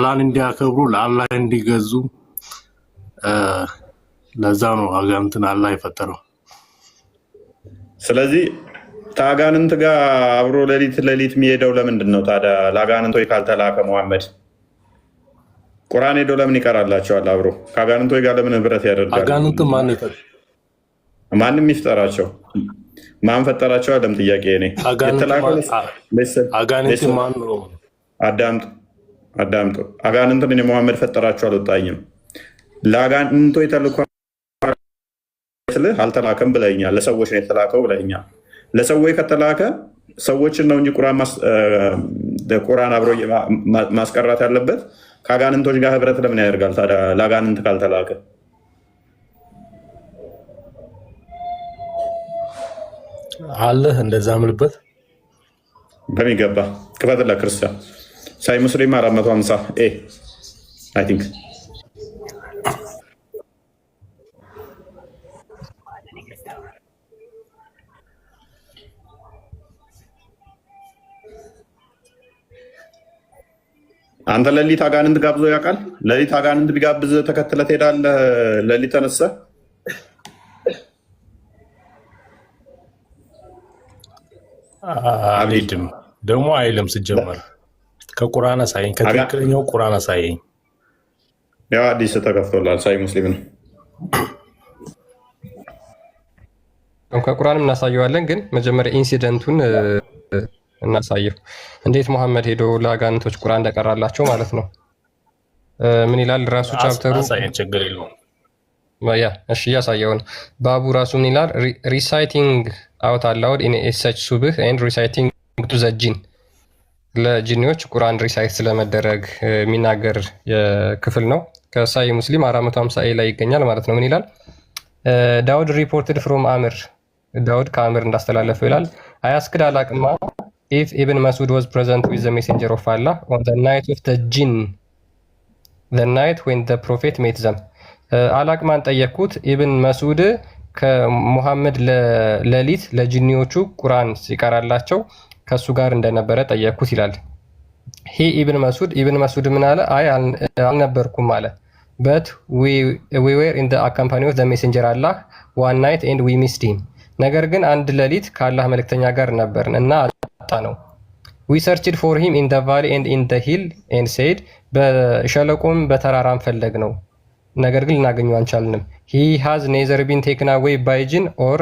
አላህን እንዲያከብሩ ለአላህ እንዲገዙ ለዛ ነው አጋንንትን አላህ የፈጠረው። ስለዚህ ከአጋንንት ጋር አብሮ ሌሊት የሚሄደው ለምንድን ነው ታዲያ? ለአጋንንቶች ካልተላከ መሐመድ ቁርአን ሄዶ ለምን ይቀራላቸዋል? አብሮ ከአጋንንቶች ጋር ለምን ህብረት ያደርጋል? አጋንንት ማንም ይፍጠራቸው ማን ፈጠራቸው? አለም ጥያቄ እኔ አዳምጡ። አጋንንትን እኔ መሐመድ ፈጠራቸው አልወጣኝም። ለአጋንንቶች ተልኮ አልተላከም ብለኛል። ለሰዎች ነው የተላከው ብለኛል። ለሰዎች ከተላከ ሰዎችን ነው እንጂ ቁርአን አብሮ ማስቀራት ያለበት ከአጋንንቶች ጋር ህብረት ለምን ያደርጋል ታዲያ? ለአጋንንት ካልተላከ አለህ እንደዛ ምልበት በሚገባ ክፈትላ ክርስቲያን ሳይ ሙስሊም 450 አይ ቲንክ አንተ ሌሊት አጋንንት ጋብዞ ያውቃል? ሌሊት አጋንንት ቢጋብዝ ተከትለ ትሄዳለህ? ሌሊት ተነሳ አልሄድም ደግሞ አይልም። ስጀመር ከቁርአን ሳይኝ ከትክክለኛው ቁርአን ሳይኝ ያው አዲስ ተከፍቶላል። ሳይ ሙስሊም ነው ከቁርአንም እናሳየዋለን፣ ግን መጀመሪያ ኢንሲደንቱን እናሳየው። እንዴት መሐመድ ሄዶ ለአጋንንቶች ቁርአን እንደቀራላቸው ማለት ነው። ምን ይላል ራሱ ቻፕተሩ? ችግር የለውም። እሺ እያሳየውን ባቡ ራሱ ምን ይላል? ሪሳይቲንግ አውት አላውድ ኢን ሰች ሱብህ ኤንድ ሪሳይቲንግ ቱ ዘ ጂን፣ ለጂኒዎች ቁርአን ሪሳይት ስለመደረግ የሚናገር ክፍል ነው። ከሳይ ሙስሊም 450 ላይ ይገኛል ማለት ነው። ምን ይላል? ዳውድ ሪፖርትድ ፍሮም አምር፣ ዳውድ ከአምር እንዳስተላለፈው ይላል። አያስክድ አላቅማ if Ibn Masud was present with the messenger of Allah on the night of the jinn, the night when the prophet met them. አላቅማን ጠየቅኩት ኢብን መስዑድ ከሙሐመድ ለሊት ለጂኒዎቹ ቁርአን ሲቀራላቸው ከሱ ጋር እንደነበረ ጠየቅኩት ይላል። ኢብን መስዑድ ምን አለ? አይ አልነበርኩም አለ። but we were in the company of the messenger Allah one night and we missed him. ነገር ግን አንድ ሌሊት ከአላህ መልእክተኛ ጋር ነበርን እና አጣ ነው። we searched for him in the valley and in the hill and said, በሸለቆም በተራራም ፈለግ ነው ነገር ግን ልናገኘው አንቻልንም። he has neither been taken away by jinn or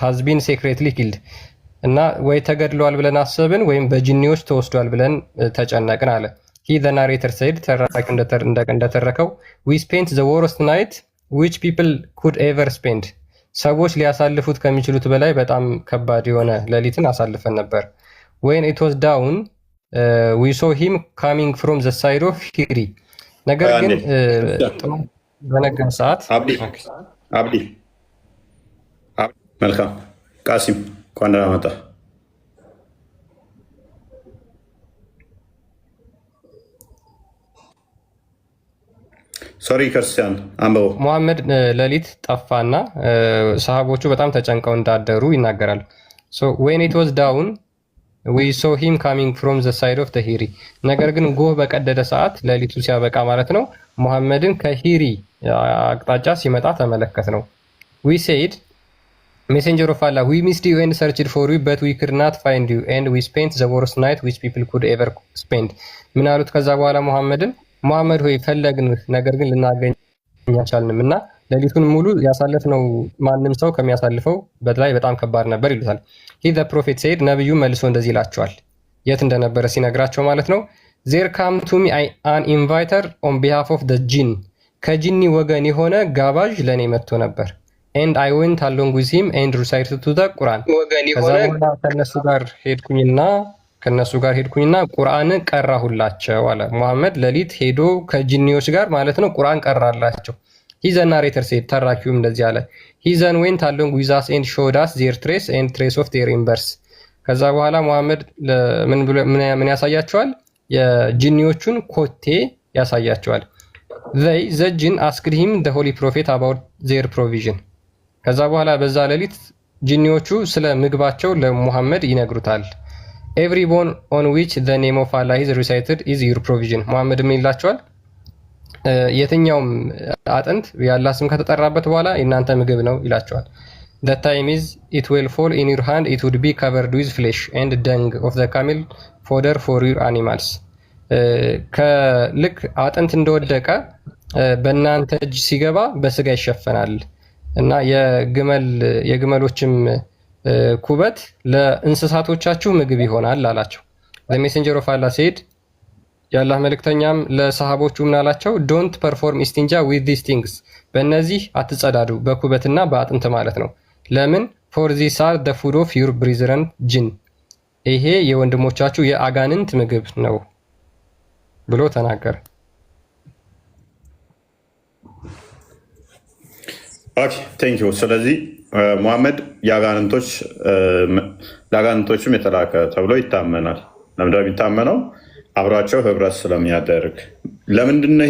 has been secretly killed. እና ወይ ተገድሏል ብለን አሰብን ወይም በጂኒዎች ተወስዷል ብለን ተጨነቅን አለ። he the narrator said, ተራራቂ እንደተረከው we spent the worst night which people could ever spend. ሰዎች ሊያሳልፉት ከሚችሉት በላይ በጣም ከባድ የሆነ ሌሊትን አሳልፈን ነበር። when it was down we saw him coming from the side of Hiri. ነገር ግን በነጋ ሰዓት አብዲ መልካም ቃሲም እንኳን ደህና መጣህ። ሶሪ ክርስቲያን አንበው ሙሐመድ ሌሊት ጠፋና ሰሃቦቹ በጣም ተጨንቀው እንዳደሩ ይናገራል። so when it was down we saw him coming from the side of the Hiri. ነገር ግን ጎህ በቀደደ ሰዓት ሌሊቱ ሲያበቃ ማለት ነው ሙሐመድን ከሂሪ አቅጣጫ ሲመጣ ተመለከት ነው። we said, messenger of Allah, we missed you and searched for you but we could not find you and we spent the worst night which people could ever spend. ምን አሉት ከዛ በኋላ ሙሐመድ ሆይ ፈለግንህ ነገር ግን ልናገኝ አልቻልንም እና ሌሊቱን ሙሉ ያሳለፍነው ማንም ሰው ከሚያሳልፈው በላይ በጣም ከባድ ነበር ይሉታል። he the prophet said, ነብዩ መልሶ እንደዚህ ይላቸዋል የት እንደነበረ ሲነግራቸው ማለት ነው። there come to me an inviter on behalf of the jinn, ከጂኒ ወገን የሆነ ጋባዥ ለኔ መጥቶ ነበር and I went along with him and recited to the Quran. ከነሱ ጋር ሄድኩኝና ቁርአን ቀራሁላቸው አለ። ሙሐመድ ሌሊት ሄዶ ከጂኒዎች ጋር ማለት ነው ቁርአን ቀራላቸው። he the narrator said, ተራኪውም እንደዚህ አለ he then went along with us and showed us their trace and trace of their embers. ከዛ በኋላ ሙሐመድ ምን ያሳያቸዋል? የጂኒዎቹን ኮቴ ያሳያቸዋል። the jinn asked him the holy prophet about their provision. ከዛ በኋላ በዛ ሌሊት ጂኒዎቹ ስለ ምግባቸው ለሙሐመድ ይነግሩታል። ኤቭሪ ቦን ኦን ዊች ዘ ኔም ኦፍ አላህ ኢዝ ሪሳይትድ ኢዝ ዩር ፕሮቪዥን። ሙሐመድ ምን ይላቸዋል? የትኛውም አጥንት የአላህ ስም ከተጠራበት በኋላ የእናንተ ምግብ ነው ይላቸዋል። the time is it will fall in your hand, it would be covered with flesh and dung of the camel fodder for your animals. ከልክ አጥንት እንደወደቀ በእናንተ እጅ ሲገባ በስጋ ይሸፈናል እና የግመሎችም ኩበት ለእንስሳቶቻችሁ ምግብ ይሆናል አላቸው። the messenger of Allah said የአላህ መልእክተኛም ለሰሃቦቹ ምን አላቸው? ዶንት ፐርፎርም ኢስቲንጃ ዊዝ ዲስ ቲንግስ፣ በእነዚህ አትጸዳዱ፣ በኩበትና በአጥንት ማለት ነው። ለምን? ፎር ዚስ አር ደ ፉድ ኦፍ ዩር ብሪዝረን ጅን፣ ይሄ የወንድሞቻችሁ የአጋንንት ምግብ ነው ብሎ ተናገረ። ኦኬ ቴንክ ዩ። ስለዚህ ሙሐመድ ለአጋንንቶችም የተላከ ተብሎ ይታመናል። ለምንድነው የሚታመነው? አብሯቸው ህብረት ስለሚያደርግ። ለምንድነው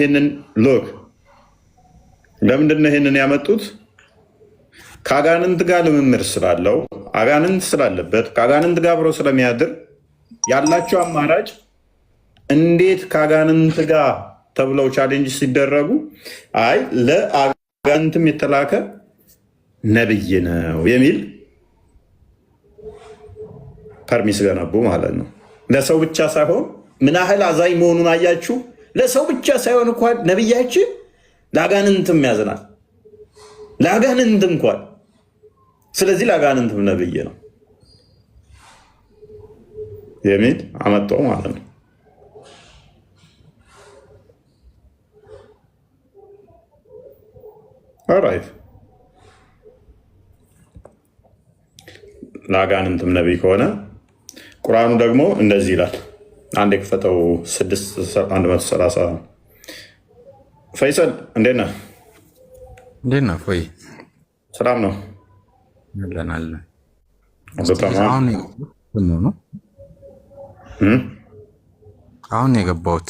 ይሄንን ያመጡት? ከአጋንንት ጋር ልምምድ ስላለው፣ አጋንንት ስላለበት፣ ከአጋንንት ጋር አብሮ ስለሚያድር ያላቸው አማራጭ እንዴት ከአጋንንት ጋር ተብለው ቻሌንጅ ሲደረጉ አይ ለአጋንንትም የተላከ ነብይ ነው የሚል ፐርሚስ ገነቡ ማለት ነው። ለሰው ብቻ ሳይሆን ምን ያህል አዛኝ መሆኑን አያችሁ። ለሰው ብቻ ሳይሆን እንኳን ነብያችን ለአጋንንትም ያዝናል፣ ለአጋንንት እንኳን። ስለዚህ ለአጋንንትም ነብይ ነው የሚል አመጣው ማለት ነው። ኦራይት፣ ለአጋንንትም ነብይ ከሆነ ቁርአኑ ደግሞ እንደዚህ ይላል። አንድ የክፈተው 6:130 ፈይሰል እንዴት ነህ? እንዴት ነህ? ፎይ ሰላም ነው? አሁን የገባሁት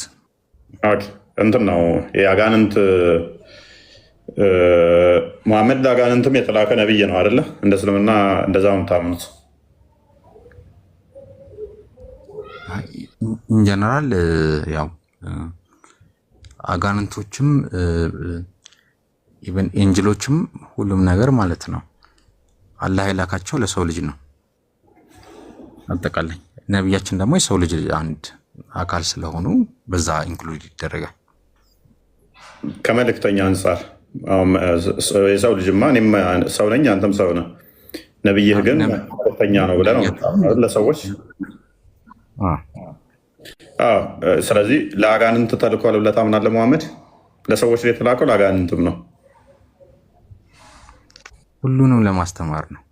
እንትን ነው የአጋንንት ሙሐመድ ለአጋንንትም የተላከ ነብይ ነው አይደለ? እንደ እስልምና እንደዛ ነው የምታምኑት? ኢንጀነራል ያው አጋንንቶችም ኢቨን ኤንጅሎችም ሁሉም ነገር ማለት ነው አላህ የላካቸው ለሰው ልጅ ነው። አጠቃላይ ነብያችን ደግሞ የሰው ልጅ አንድ አካል ስለሆኑ በዛ ኢንክሉድ ይደረጋል። ከመልእክተኛ አንጻር የሰው ልጅማ እኔም ሰው ነኝ አንተም ሰው ነህ፣ ነብይህ ግን መልእክተኛ ነው ብለህ ነው ለሰዎች። ስለዚህ ለአጋንንት ተልኳል ብለህ ታምናለህ? ሙሐመድ ለሰዎች ላይ የተላከው ለአጋንንትም ነው፣ ሁሉንም ለማስተማር ነው።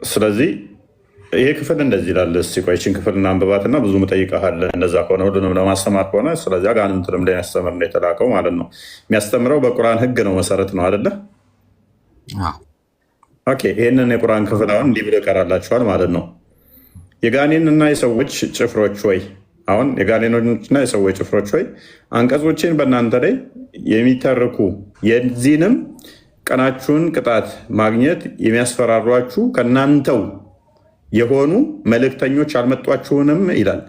ስለዚህ ይሄ ክፍል እንደዚህ ይላል። እስኪ ቆይ ይህችን ክፍል እናንብባትና ብዙ እጠይቅሃለሁ። እንደዛ ከሆነ ሁሉንም ለማስተማር ከሆነ ስለዚህ አጋንንትንም ሊያስተምር ነው የተላከው ማለት ነው። የሚያስተምረው በቁርአን ህግ ነው፣ መሰረት ነው አይደለ? ኦኬ፣ ይህንን የቁርአን ክፍል አሁን እንዲህ ብሎ ይቀራላችኋል ማለት ነው። የጋኔንና የሰዎች ጭፍሮች ወይ አሁን የጋኔኖችና የሰዎች ጭፍሮች ወይ አንቀጾችን በእናንተ ላይ የሚተርኩ የዚህንም ቀናችሁን ቅጣት ማግኘት የሚያስፈራሯችሁ ከእናንተው የሆኑ መልእክተኞች አልመጧችሁንም ይላል።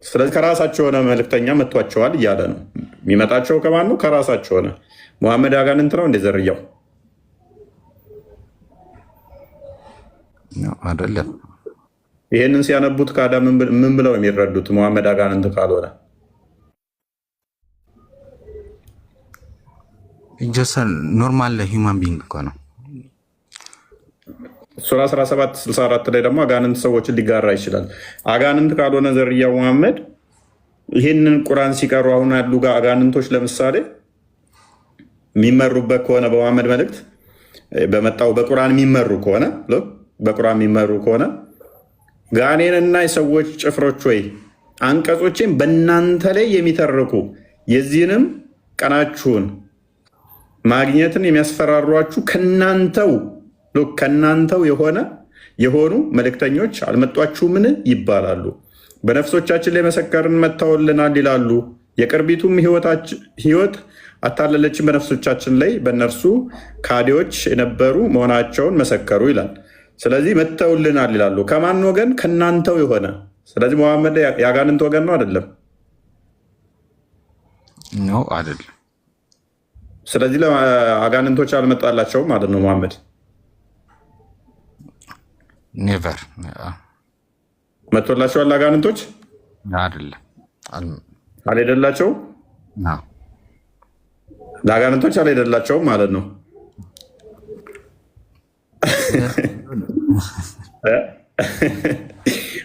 ስለዚህ ከራሳቸው የሆነ መልእክተኛ መጥቷቸዋል እያለ ነው። የሚመጣቸው ከማን ነው? ከራሳቸው ሆነ። ሙሐመድ አጋንንት ነው እንደ ዘርያው አይደለም። ይሄንን ሲያነቡት ካዳ ምን ብለው የሚረዱት? ሙሐመድ አጋንንት ካልሆነ ጀሰን ኖርማል ሂውማን ቢንግ እኮ ነው። ሱራ 17:64 ላይ ደግሞ አጋንንት ሰዎችን ሊጋራ ይችላል። አጋንንት ካልሆነ ዘርያው ሙሐመድ ይህንን ቁርአን ሲቀሩ አሁን ያሉ ጋር አጋንንቶች ለምሳሌ የሚመሩበት ከሆነ በሙሐመድ መልእክት በመጣው በቁርአን የሚመሩ ከሆነ ጋኔንና የሰዎች ጭፍሮች ወይ አንቀጾችን በእናንተ ላይ የሚተርኩ የዚህንም ቀናችሁን ማግኘትን የሚያስፈራሯችሁ ከናንተው የሆኑ መልእክተኞች አልመጧችሁምን ይባላሉ። በነፍሶቻችን ላይ መሰከርን መጥተውልናል ይላሉ። የቅርቢቱም ህይወት አታለለችን በነፍሶቻችን ላይ በእነርሱ ካዲዎች የነበሩ መሆናቸውን መሰከሩ ይላል። ስለዚህ መተውልናል ይላሉ። ከማን ወገን? ከእናንተው የሆነ። ስለዚህ መሐመድ የአጋንንት ወገን ነው አይደለም? ነው አይደለም? ስለዚህ ለአጋንንቶች አልመጣላቸውም ማለት ነው መሐመድ። ኔቨር መጥቶላቸዋል አጋንንቶች? አይደለም አልሄደላቸውም። ለአጋንንቶች አልሄደላቸውም ማለት ነው።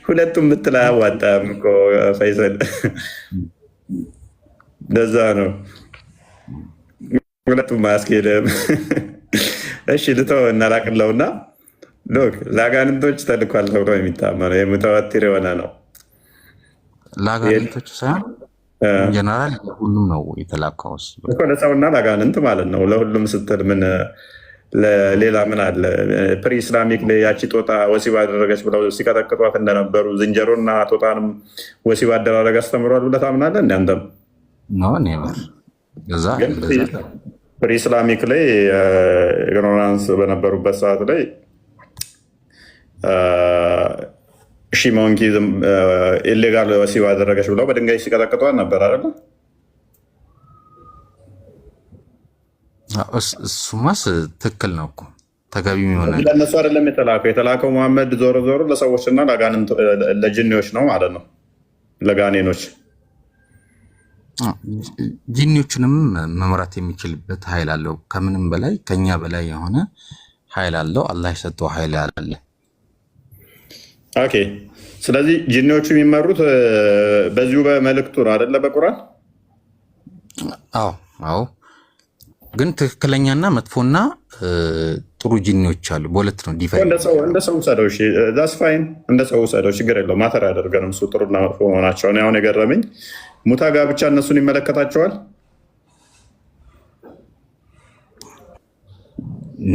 ሁለቱም ምትል አያዋጣም እኮ ፈይሰል። ለዛ ነው ሁለቱም አያስኬድም። እሺ ልተው እናላቅለውና ለአጋንንቶች ተልኳል ተብሎ የሚታመነው የሙተዋቲር የሆነ ነው። ለአጋንንቶች ሳይሆን ጀነራል ሁሉም ነው የተላከው እኮ ለሰውና ለአጋንንት ማለት ነው። ለሁሉም ስትል ምን ሌላ ምን አለ? ፕሪ ኢስላሚክ ያቺ ጦጣ ወሲብ አደረገች ብለው ሲቀጠቅጧት እንደነበሩ ዝንጀሮና ጦጣንም ወሲብ አደራረግ አስተምሯል ብለህ ታምናለህ? እንዳንተም ፕሪ ኢስላሚክ ላይ ኢግኖራንስ በነበሩበት ሰዓት ላይ ሺሞንኪ ኢሌጋል ወሲብ አደረገች ብለው በድንጋይ ሲቀጠቅጧት ነበር አይደለ? እሱማስ ትክክል ነው እኮ ተገቢ የሆነ ለእነሱ አይደለም የተላከው መሐመድ ዞሮ ዞሮ ለሰዎችና ለጅኒዎች ነው ማለት ነው፣ ለጋኔኖች። ጂኒዎችንም መምራት የሚችልበት ኃይል አለው። ከምንም በላይ ከኛ በላይ የሆነ ኃይል አለው። አላህ የሰጠው ኃይል አለ። ኦኬ። ስለዚህ ጂኒዎቹ የሚመሩት በዚሁ በመልእክቱ ነው አይደለ? በቁርአን። አዎ ግን ትክክለኛና መጥፎና ጥሩ ጂኒዎች አሉ። በሁለት ነው ዲፋይን። እንደ ሰው ሰደው ዛስ ፋይን፣ እንደ ሰው ሰደው ችግር የለው። ማተር ያደርገንም እሱ ጥሩና መጥፎ መሆናቸው። አሁን የገረመኝ ሙታ ጋብቻ እነሱን ይመለከታቸዋል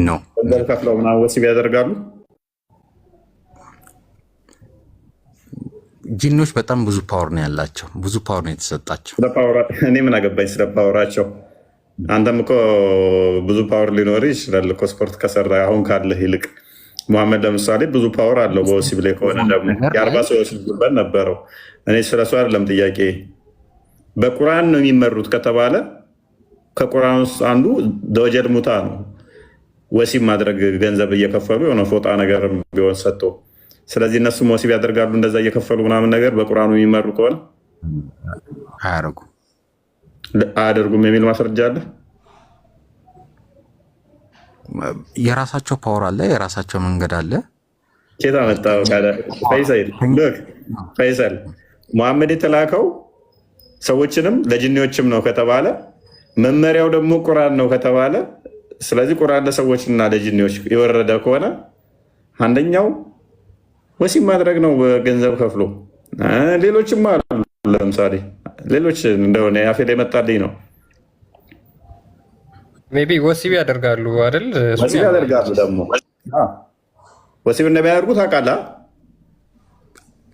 ነው ከፍለው ምናምን ወሲብ ያደርጋሉ። ጂኒዎች በጣም ብዙ ፓወር ነው ያላቸው፣ ብዙ ፓወር ነው የተሰጣቸው። እኔ ምን አገባኝ ስለ ፓወራቸው? አንተም እኮ ብዙ ፓወር ሊኖር ይችላል እኮ ስፖርት ከሰራ አሁን ካለህ ይልቅ። መሐመድ ለምሳሌ ብዙ ፓወር አለው በወሲብ ላይ ከሆነ ደግሞ የ40 ሰው ወሲብ ጉልበት ነበረው። እኔ ስለሱ አይደለም ጥያቄ። በቁርአን ነው የሚመሩት ከተባለ ከቁርአን ውስጥ አንዱ ደወጀል ሙታ ነው። ወሲብ ማድረግ ገንዘብ እየከፈሉ የሆነ ፎጣ ነገር ቢሆን ሰጥቶ፣ ስለዚህ እነሱም ወሲብ ያደርጋሉ እንደዛ እየከፈሉ ምናምን ነገር። በቁርአኑ የሚመሩ ከሆነ አያደርጉም የሚል ማስረጃ አለ። የራሳቸው ፓወር አለ፣ የራሳቸው መንገድ አለ። ኬታ መጣው ፈይሰል መሐመድ የተላከው ሰዎችንም ለጅኒዎችም ነው ከተባለ መመሪያው ደግሞ ቁርአን ነው ከተባለ፣ ስለዚህ ቁርአን ለሰዎችና ለጅኒዎች የወረደ ከሆነ አንደኛው ወሲብ ማድረግ ነው ገንዘብ ከፍሎ። ሌሎችም አሉ። ለምሳሌ ሌሎች እንደሆነ ያፌ ላይ መጣልኝ ነው። ሜይ ቢ ወሲብ ያደርጋሉ አይደል? ወሲብ ያደርጋሉ ደግሞ ወሲብ እንደሚያደርጉ ታውቃለህ።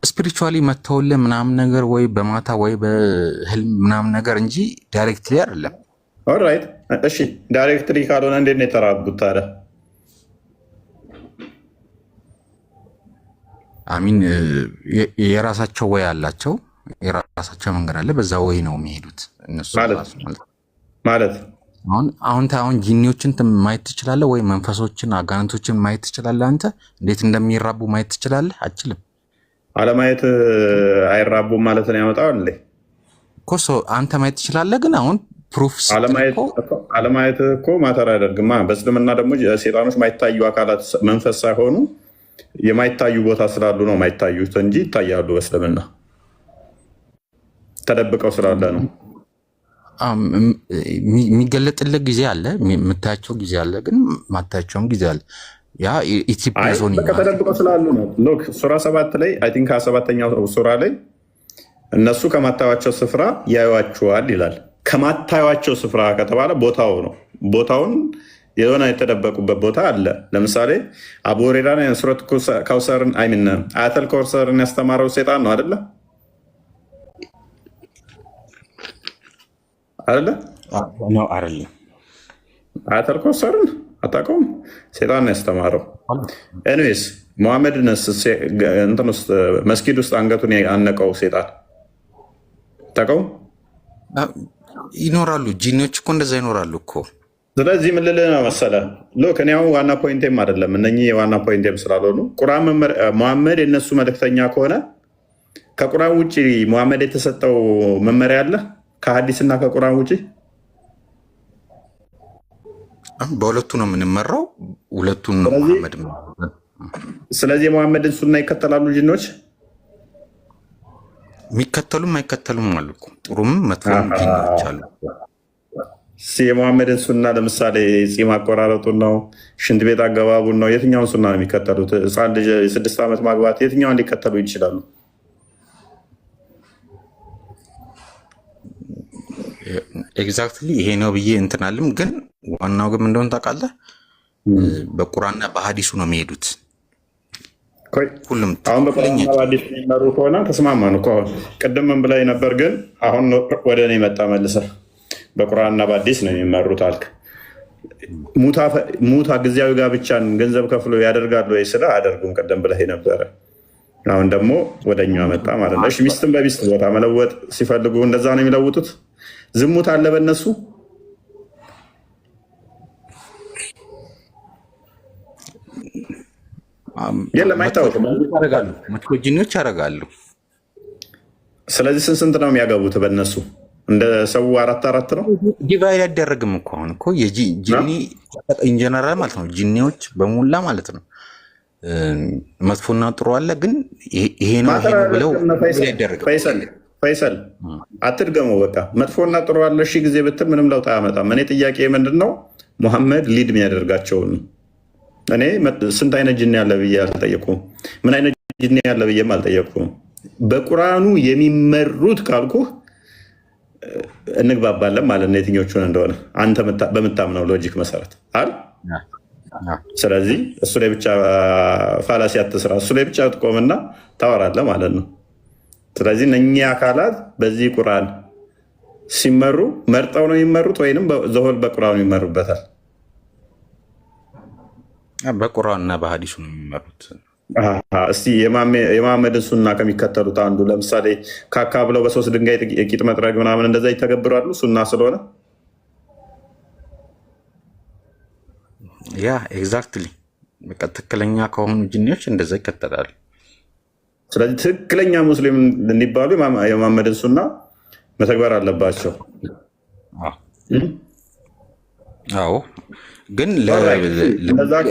ስፒሪቹዋሊ መተውልህ ምናምን ነገር ወይ በማታ ወይ በህልም ምናምን ነገር እንጂ ዳይሬክትሊ አይደለም። ኦልራይት እሺ፣ ዳይሬክትሊ ካልሆነ እንዴት ነው የተራቡት ታዲያ? አሚን የራሳቸው ወይ አላቸው፣ የራሳቸው መንገድ አለ። በዛ ወይ ነው የሚሄዱት እነሱ ማለት አሁን ጂኒዎችን ማየት ትችላለህ ወይ? መንፈሶችን አጋንንቶችን ማየት ትችላለህ? አንተ እንዴት እንደሚራቡ ማየት ትችላለህ? አችልም። አለማየት አይራቡም ማለት ነው ያመጣው እንዴ? ኮሶ አንተ ማየት ትችላለህ፣ ግን አሁን ፕሩፍ አለማየት እኮ ማተር አያደርግማ። በእስልምና ደግሞ ሴጣኖች ማይታዩ አካላት መንፈስ ሳይሆኑ የማይታዩ ቦታ ስላሉ ነው ማይታዩት እንጂ ይታያሉ። በእስልምና ተደብቀው ስላለ ነው። የሚገለጥልህ ጊዜ አለ፣ የምታያቸው ጊዜ አለ፣ ግን ማታያቸውም ጊዜ አለ። ያ ኢትዮጵያ ዞን ተደብቀው ስላሉ ነው። ሎክ ሱራ 7 ላይ አይ ቲንክ 27ኛው ሱራ ላይ እነሱ ከማታዩቸው ስፍራ ያዩዋቸዋል ይላል። ከማታዩቸው ስፍራ ከተባለ ቦታው ነው። ቦታውን የሆነ የተደበቁበት ቦታ አለ። ለምሳሌ አቡ ሁረይራ ሱረት ካውሰርን አይሚን አያተል ከውሰርን ያስተማረው ሴጣን ነው አይደለ? አይደለ? ነው አይደለ? አያተል ከውሰርን አታውቀውም? ሴጣን ነው ያስተማረው። ኤኒዌይስ ሙሐመድን እንትን ውስጥ መስጊድ ውስጥ አንገቱን ያነቀው ሴጣን አታውቀውም? ይኖራሉ። ጂኒዎች እኮ እንደዛ ይኖራሉ እኮ። ስለዚህ ምን ልልህ ነው መሰለህ? ሎክ እኔ አሁን ዋና ፖይንቴም አይደለም እነኚህ የዋና ፖይንቴም ስላልሆኑ ቁርአን ሙሐመድ የነሱ መልእክተኛ ከሆነ ከቁርአን ውጭ ሙሐመድ የተሰጠው መመሪያ አለ ከሀዲስና ከቁርአን ውጭ? በሁለቱ ነው የምንመራው፣ ሁለቱን ነው ሙሐመድ። ስለዚህ የሙሐመድን ሱና ይከተላሉ ጂኖች? የሚከተሉም አይከተሉም አሉ እኮ፣ ጥሩም መጥፎም ጂኖች አሉ። የሙሐመድን ሱና ለምሳሌ ፂም አቆራረጡን ነው፣ ሽንት ቤት አገባቡን ነው፣ የትኛውን ሱና ነው የሚከተሉት? ህፃን ልጅ 6 ዓመት ማግባት የትኛውን ሊከተሉ ይችላሉ? ኤግዛክትሊ ይሄ ነው ብዬ እንትናልም፣ ግን ዋናው ግን እንደሆነ ታውቃለህ፣ በቁርአንና በሀዲሱ ነው የሚሄዱት ሁሉም። አሁን በቁርአንና በሀዲስ የሚመሩ ከሆነ ተስማማን እኮ። አሁን ቅድም ምን ብላኝ ነበር? ግን አሁን ወደ እኔ መጣ መልሰህ በቁርአንና በሀዲስ ነው የሚመሩት አልክ። ሙታ ጊዜያዊ ጋብቻን ገንዘብ ከፍሎ ያደርጋሉ ወይ? ስለ አያደርጉም ቅድም ብለህ ነበረ። አሁን ደግሞ ወደኛ መጣ ማለት ነው። እሺ ሚስትን በሚስት ቦታ መለወጥ ሲፈልጉ እንደዛ ነው የሚለውጡት? ዝሙት አለ በእነሱ? የለም አይታወቅም። መጥፎ ጂኒዎች ያደርጋሉ። ስለዚህ ስንት ነው የሚያገቡት በእነሱ? እንደ ሰው 4 ነው። ዲቫይድ አይደረግም እኮ አሁን እኮ ጂኒ ኢንጀነራል ማለት ነው። ጂኒዎች በሙላ ማለት ነው መጥፎና ጥሩ አለ። ግን ይሄ ነው ብለው ፈይሰል አትድገመው። በቃ መጥፎና ጥሩ አለ ሺህ ጊዜ ብትል ምንም ለውጥ አያመጣም። እኔ ጥያቄ ምንድን ነው ሙሐመድ ሊድ የሚያደርጋቸውን እኔ ስንት አይነት ጅኒ ያለ ብዬ አልጠየኩም። ምን አይነት ጅኒ ያለ ብዬም አልጠየኩም። በቁርአኑ የሚመሩት ካልኩህ እንግባባለን ማለት ነው፣ የትኞቹን እንደሆነ አንተ በምታምነው ሎጂክ መሰረት አይደል? ስለዚህ እሱ ላይ ብቻ ፋላሲ አትስራ፣ እሱ ላይ ብቻ ትቆምና ታወራለህ ማለት ነው። ስለዚህ እነኚህ አካላት በዚህ ቁርአን ሲመሩ መርጠው ነው የሚመሩት ወይንም ዘሆል በቁርአኑ ይመሩበታል? በቁርአንና በሀዲሱ ነው የሚመሩት። እስቲ የመሐመድን ሱና ከሚከተሉት አንዱ ለምሳሌ ካካ ብለው በ3 ድንጋይ የቂጥ መጥረግ ምናምን እንደዛ ይተገብራሉ ሱና ስለሆነ። ያ ኤግዛክትሊ በቃ ትክክለኛ ከሆኑ ጂኒዎች እንደዛ ይከተላሉ። ስለዚህ ትክክለኛ ሙስሊም እንዲባሉ የመሐመድን ሱና መተግበር አለባቸው። አዎ ግን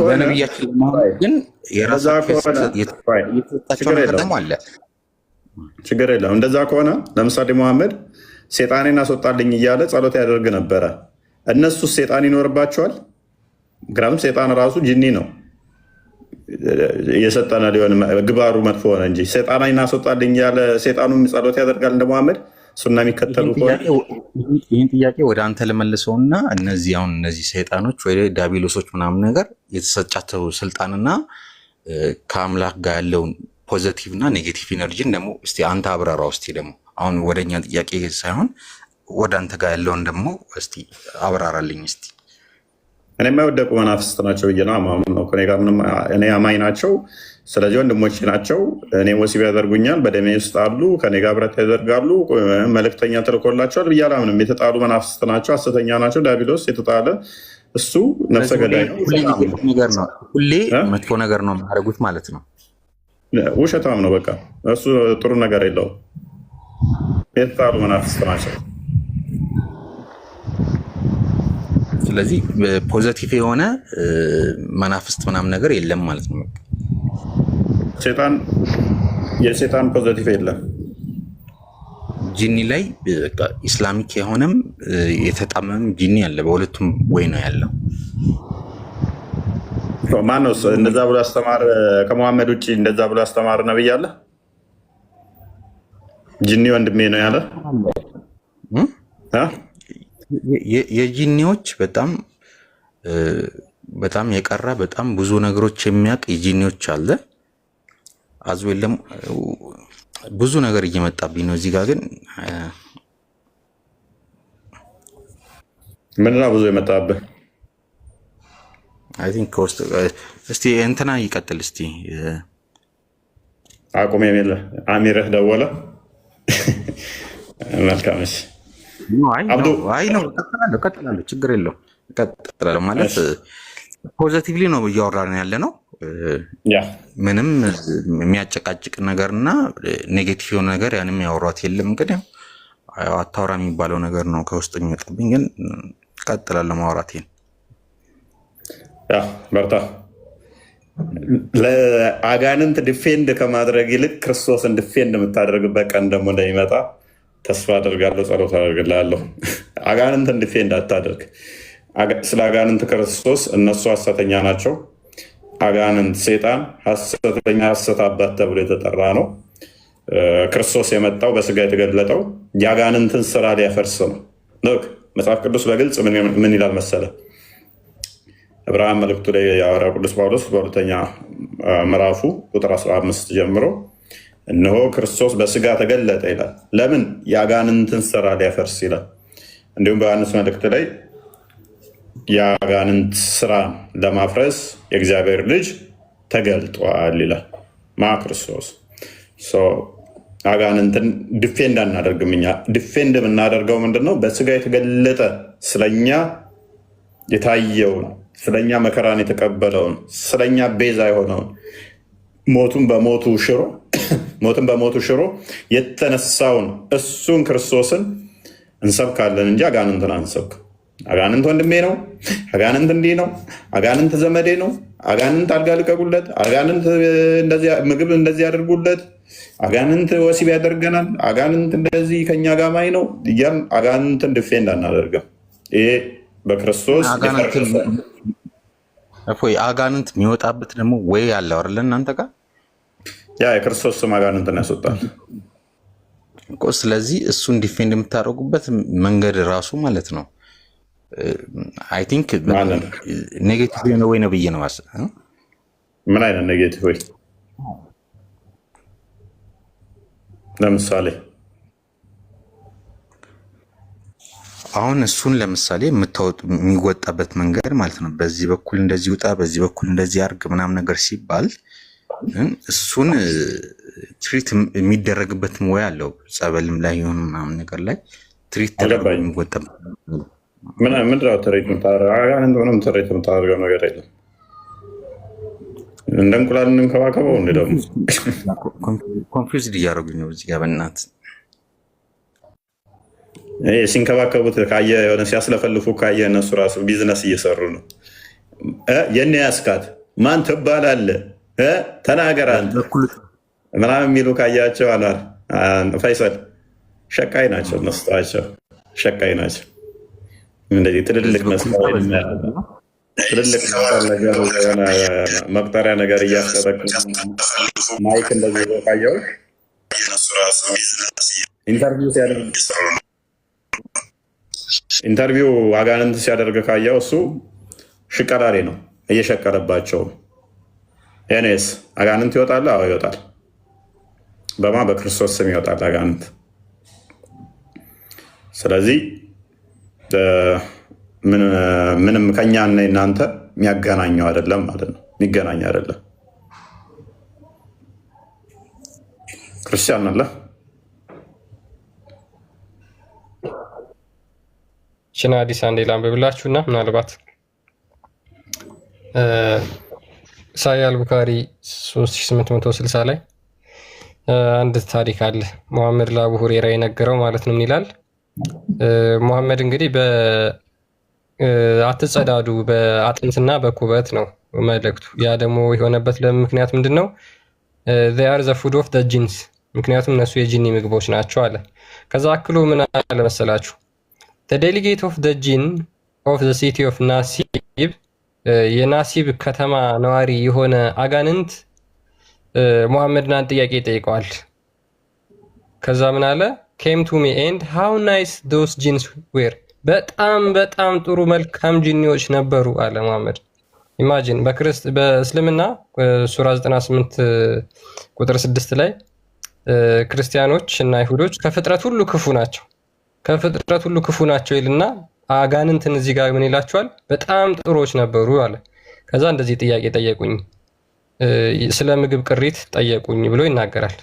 ለነቢያችን ግን የራሳቸው ነገር ደግሞ አለ። ችግር የለም። እንደዛ ከሆነ ለምሳሌ መሐመድ ሴጣኔን አስወጣልኝ እያለ ጸሎት ያደርግ ነበረ። እነሱስ ሴጣን ይኖርባቸዋል? ምክንያቱም ሴጣን ራሱ ጅኒ ነው የሰጠነ ሊሆን ግባሩ መጥፎ ሆነ እንጂ ሴጣኔን አስወጣልኝ እያለ ሴጣኑም ጸሎት ያደርጋል እንደ መሐመድ ሱና የሚከተሉ ይህን ጥያቄ ወደ አንተ ልመልሰውና እነዚህ ሰይጣኖች ወይ ዳቢሎሶች ምናምን ነገር የተሰጫቸው ስልጣንና ከአምላክ ጋር ያለውን ፖዘቲቭ እና ኔጌቲቭ ኢነርጂን ደግሞ እስቲ አንተ አብራራው። እስቲ ደግሞ አሁን ወደኛ ጥያቄ ሳይሆን ወደ አንተ ጋር ያለውን ደግሞ እስቲ አብራራልኝ እስቲ። እኔ የማይወደቁ መናፍስት ናቸው ብዬ ነው አማምን ነው። እኔ አማኝ ናቸው። ስለዚህ ወንድሞች ናቸው። እኔ ወሲብ ያደርጉኛል፣ በደሜ ውስጥ አሉ፣ ከኔ ጋር ብረት ያደርጋሉ፣ መልእክተኛ ተልኮላቸዋል ብዬ አላምንም። የተጣሉ መናፍስት ናቸው፣ ሐሰተኛ ናቸው። ዲያብሎስ የተጣለ እሱ ነፍሰ ገዳይ ነው። ሁሌ መጥፎ ነገር ነው የሚያደርጉት ማለት ነው። ውሸታም ነው። በቃ እሱ ጥሩ ነገር የለውም። የተጣሉ መናፍስት ናቸው። ስለዚህ ፖዘቲቭ የሆነ መናፍስት ምናምን ነገር የለም ማለት ነው። የሴጣን ፖዘቲቭ የለም። ጂኒ ላይ ኢስላሚክ የሆነም የተጣመም ጂኒ አለ። በሁለቱም ወይ ነው ያለው። ማነው እንደዛ ብሎ አስተማር? ከመሐመድ ውጭ እንደዛ ብሎ አስተማር ነብይ አለ? ጂኒ ወንድሜ ነው ያለ? የጂኒዎች በጣም የቀረ በጣም ብዙ ነገሮች የሚያውቅ የጂኒዎች አለ። አዝዌልም ብዙ ነገር እየመጣብኝ ነው እዚህ ጋር። ግን ምንድነው ብዙ የመጣብህ? አይ ቲንክ ከውስጥ እስቲ እንትና ይቀጥል እስቲ አቁም የሚል አሚርህ ደወለ። መልካም እሺ አብዱ አይ ነው ቀጥላለሁ ችግር የለውም ቀጥላለሁ ማለት ፖዚቲቭሊ ነው እያወራን ያለ ነው ምንም የሚያጨቃጭቅ ነገርና ኔጌቲቭ የሆነ ነገር ያንም ያወሯት የለም ግን ያው አታውራ የሚባለው ነገር ነው ከውስጥ የሚመጣብኝ ግን ቀጥላለሁ ማውራቴን በርታ ለአጋንንት ዲፌንድ ከማድረግ ይልቅ ክርስቶስን ዲፌንድ የምታደርግበት ቀን ደግሞ እንደሚመጣ ተስፋ አደርጋለሁ ጸሎት አደርግልሃለሁ አጋንንትን ዲፌንድ አታደርግ ስለ አጋንንት ክርስቶስ እነሱ ሐሰተኛ ናቸው አጋንንት ሰይጣን ሐሰተኛ ሐሰት አባት ተብሎ የተጠራ ነው ክርስቶስ የመጣው በስጋ የተገለጠው የአጋንንትን ስራ ሊያፈርስ ነው መጽሐፍ ቅዱስ በግልጽ ምን ይላል መሰለ ዕብራውያን መልእክቱ ላይ የሐዋርያው ቅዱስ ጳውሎስ በሁለተኛ ምዕራፉ ቁጥር 15 ጀምሮ እነሆ ክርስቶስ በስጋ ተገለጠ ይላል ለምን የአጋንንትን ስራ ሊያፈርስ ይላል እንዲሁም በዮሐንስ መልእክት ላይ የአጋንንት ስራ ለማፍረስ የእግዚአብሔር ልጅ ተገልጧል ይላል ክርስቶስ አጋንንትን ዲፌንድ አናደርግም እኛ ዲፌንድ የምናደርገው ምንድነው በስጋ የተገለጠ ስለኛ የታየውን ስለኛ መከራን የተቀበለውን ስለኛ ቤዛ የሆነውን ሞቱን በሞቱ ሽሮ የተነሳውን እሱን ክርስቶስን እንሰብካለን እንጂ አጋንንትን አንሰብክ አጋንንት ወንድሜ ነው አጋንንት እንዲህ ነው አጋንንት ዘመዴ ነው አጋንንት አልጋ ልቀቁለት አጋንንት ምግብ እንደዚህ ያደርጉለት አጋንንት ወሲብ ያደርገናል አጋንንት እንደዚህ ከኛ ጋር ማይ ነው እያልን አጋንንትን ዲፌንድ አናደርግም ይሄ በክርስቶስ አጋንንት የሚወጣበት ደግሞ ወይ ያለው አይደል እናንተ ጋር የክርስቶስ ስም አጋንንትን ያስወጣል እኮ ስለዚህ እሱን ዲፌንድ የምታደርጉበት መንገድ ራሱ ማለት ነው አይ ቲንክ ኔጌቲቭ ነው ወይ ነው ብዬ ነው ምን አይነት ኔጌቲቭ ወይ ለምሳሌ አሁን እሱን ለምሳሌ የሚወጣበት መንገድ ማለት ነው በዚህ በኩል እንደዚህ ውጣ በዚህ በኩል እንደዚህ አርግ ምናምን ነገር ሲባል እሱን ትሪት የሚደረግበት ወይ አለው ጸበልም ላይ ይሁን ምናምን ነገር ላይ ትሪት ተደርጎ የሚወጣበት ምንድነው ትሪት የምታደርገው ነገር የለም እንደ እንቁላል እንንከባከበው እንደ ደግሞ ኮንፊውዝድ እያደረጉኝ ነው እዚህ ጋር በእናትህ ሲንከባከቡት ካየ የሆነ ሲያስለፈልፉ ካየ እነሱ ራሱ ቢዝነስ እየሰሩ ነው የኔ ያስካት ማን ትባላለህ ተናገር አንተ ምናምን የሚሉ ካያቸው አኗር ፈይሰል ሸቃይ ናቸው እነሱቸው ሸቃይ ናቸው እንደዚህ ትልልቅ መቁጠሪያ ነገር እያስጠበቅ ማይክ እንደዚህ ካየው ኢንተርቪው አጋንንት ሲያደርግ ካየው እሱ ሽቀራሪ ነው እየሸቀረባቸው ኤኔስ አጋንንት ይወጣል አዎ ይወጣል በማ በክርስቶስ ስም ይወጣል አጋንንት ስለዚህ ምንም ከኛ እና እናንተ የሚያገናኘው አይደለም ማለት ነው የሚገናኝ አይደለም ክርስቲያን አለ ሽና አዲስ አንዴ ላንብብላችሁና ምናልባት ሳያል ቡካሪ 3860 ላይ አንድ ታሪክ አለ መሐመድ ለአቡ ሁሬራ የነገረው ማለት ነው ምን ይላል መሐመድ እንግዲህ አትጸዳዱ በአጥንትና በኩበት ነው መልእክቱ ያ ደግሞ የሆነበት ለምክንያት ምንድነው they are the food of the jinns ምክንያቱም እነሱ የጂኒ ምግቦች ናቸው አለ ከዛ አክሎ ምን አለ መሰላችሁ the delegate of the jinn of the city of ናሲብ የናሲብ ከተማ ነዋሪ የሆነ አጋንንት መሐመድን አንድ ጥያቄ ጠይቀዋል ከዛ ምን አለ came to me and how nice those jinns were በጣም ጥሩ መልካም ጂኒዎች ነበሩ አለ መሐመድ ኢማጂን በእስልምና ሱራ 98 ቁጥር 6 ላይ ክርስቲያኖች እና አይሁዶች ከፍጥረት ሁሉ ክፉ ናቸው ይልና አጋንንትን እዚህ ጋር ምን ይላቸዋል በጣም ጥሩዎች ነበሩ አለ ከዛ እንደዚህ ጥያቄ ጠየቁኝ፣ ስለ ምግብ ቅሪት ጠየቁኝ ብሎ ይናገራል።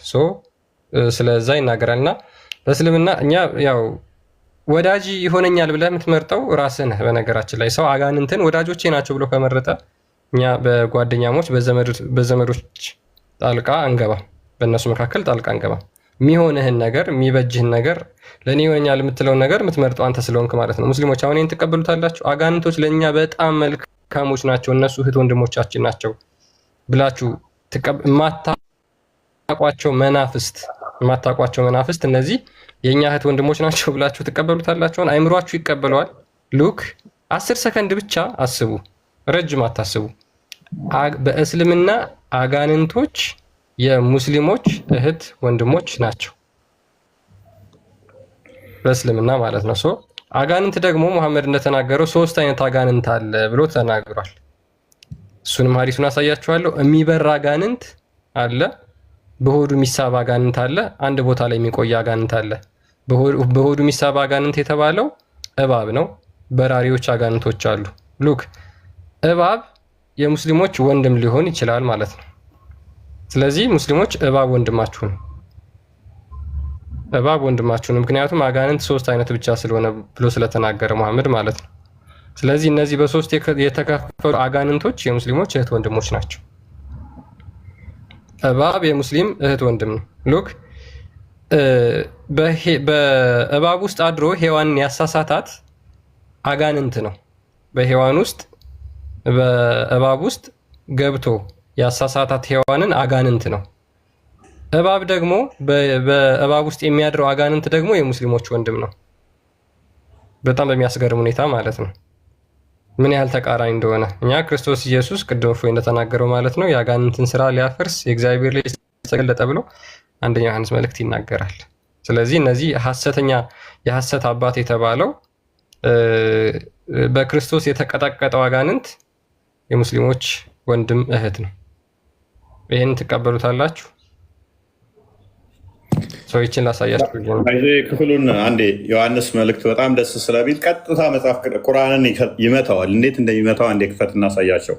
ስለዛ ይናገራል። እና በእስልምና እኛ ያው ወዳጅ ይሆነኛል ብለህ የምትመርጠው ራስህ ነህ። በነገራችን ላይ ሰው አጋንንትን ወዳጆቼ ናቸው ብሎ ከመረጠ እኛ በጓደኛሞች በዘመዶች ጣልቃ አንገባ፣ በእነሱ መካከል ጣልቃ አንገባ። የሚሆንህን ነገር የሚበጅህን ነገር ለእኔ ይሆነኛል የምትለውን ነገር የምትመርጠው አንተ ስለሆንክ ማለት ነው። ሙስሊሞች አሁን ይህን ትቀበሉታላችሁ? አጋንንቶች ለእኛ በጣም መልካሞች ናቸው፣ እነሱ እህት ወንድሞቻችን ናቸው ብላችሁ የማታውቋቸው መናፍስት እነዚህ የእኛ እህት ወንድሞች ናቸው ብላችሁ ትቀበሉታላችሁን? አይምሯችሁ ይቀበለዋል? ሉክ 10 ሰከንድ ብቻ አስቡ፣ ረጅም አታስቡ። በእስልምና አጋንንቶች የሙስሊሞች እህት ወንድሞች ናቸው፣ በእስልምና ማለት ነው። አጋንንት ደግሞ ሙሐመድ እንደተናገረው 3 አይነት አጋንንት አለ ብሎ ተናግሯል። እሱንም ሀዲሱን አሳያችኋለሁ። የሚበራ አጋንንት አለ፣ በሆዱ የሚሳብ አጋንንት አለ፣ አንድ ቦታ ላይ የሚቆይ አጋንንት አለ። በሆዱ የሚሳብ አጋንንት የተባለው እባብ ነው። በራሪዎች አጋንንቶች አሉ። ሉክ እባብ የሙስሊሞች ወንድም ሊሆን ይችላል ማለት ነው። ስለዚህ ሙስሊሞች እባብ ወንድማችሁ ነው፣ እባብ ወንድማችሁ ነው። ምክንያቱም አጋንንት 3 አይነት ብቻ ስለሆነ ብሎ ስለተናገረ ሙሐመድ ማለት ነው። ስለዚህ እነዚህ በ3 የተከፈሉ አጋንንቶች የሙስሊሞች እህት ወንድሞች ናቸው። እባብ የሙስሊም እህት ወንድም ነው። ሉክ በእባብ ውስጥ አድሮ ሔዋንን ያሳሳታት አጋንንት ነው። በሔዋን ውስጥ በእባብ ውስጥ ገብቶ ያሳሳታት ሔዋንን አጋንንት ነው። እባብ ደግሞ በእባብ ውስጥ የሚያድረው አጋንንት ደግሞ የሙስሊሞች ወንድም ነው። በጣም በሚያስገርም ሁኔታ ማለት ነው፣ ምን ያህል ተቃራኒ እንደሆነ። እኛ ክርስቶስ ኢየሱስ ቅድም እፎይ እንደተናገረው ማለት ነው የአጋንንትን ስራ ሊያፈርስ የእግዚአብሔር ልጅ ተገለጠ ብሎ አንደኛ ዮሐንስ መልእክት ይናገራል። ስለዚህ እነዚህ የሐሰት አባት የተባለው በክርስቶስ የተቀጠቀጠው አጋንንት የሙስሊሞች ወንድም እህት ነው። ይህን ትቀበሉታላችሁ? ሰዎችን ላሳያችሁ። ክፍሉን አንዴ ዮሐንስ መልእክት በጣም ደስ ስለሚል ቀጥታ መጽሐፍ ቁርአንን ይመታዋል። እንዴት እንደሚመታው አንዴ ክፈት እናሳያቸው።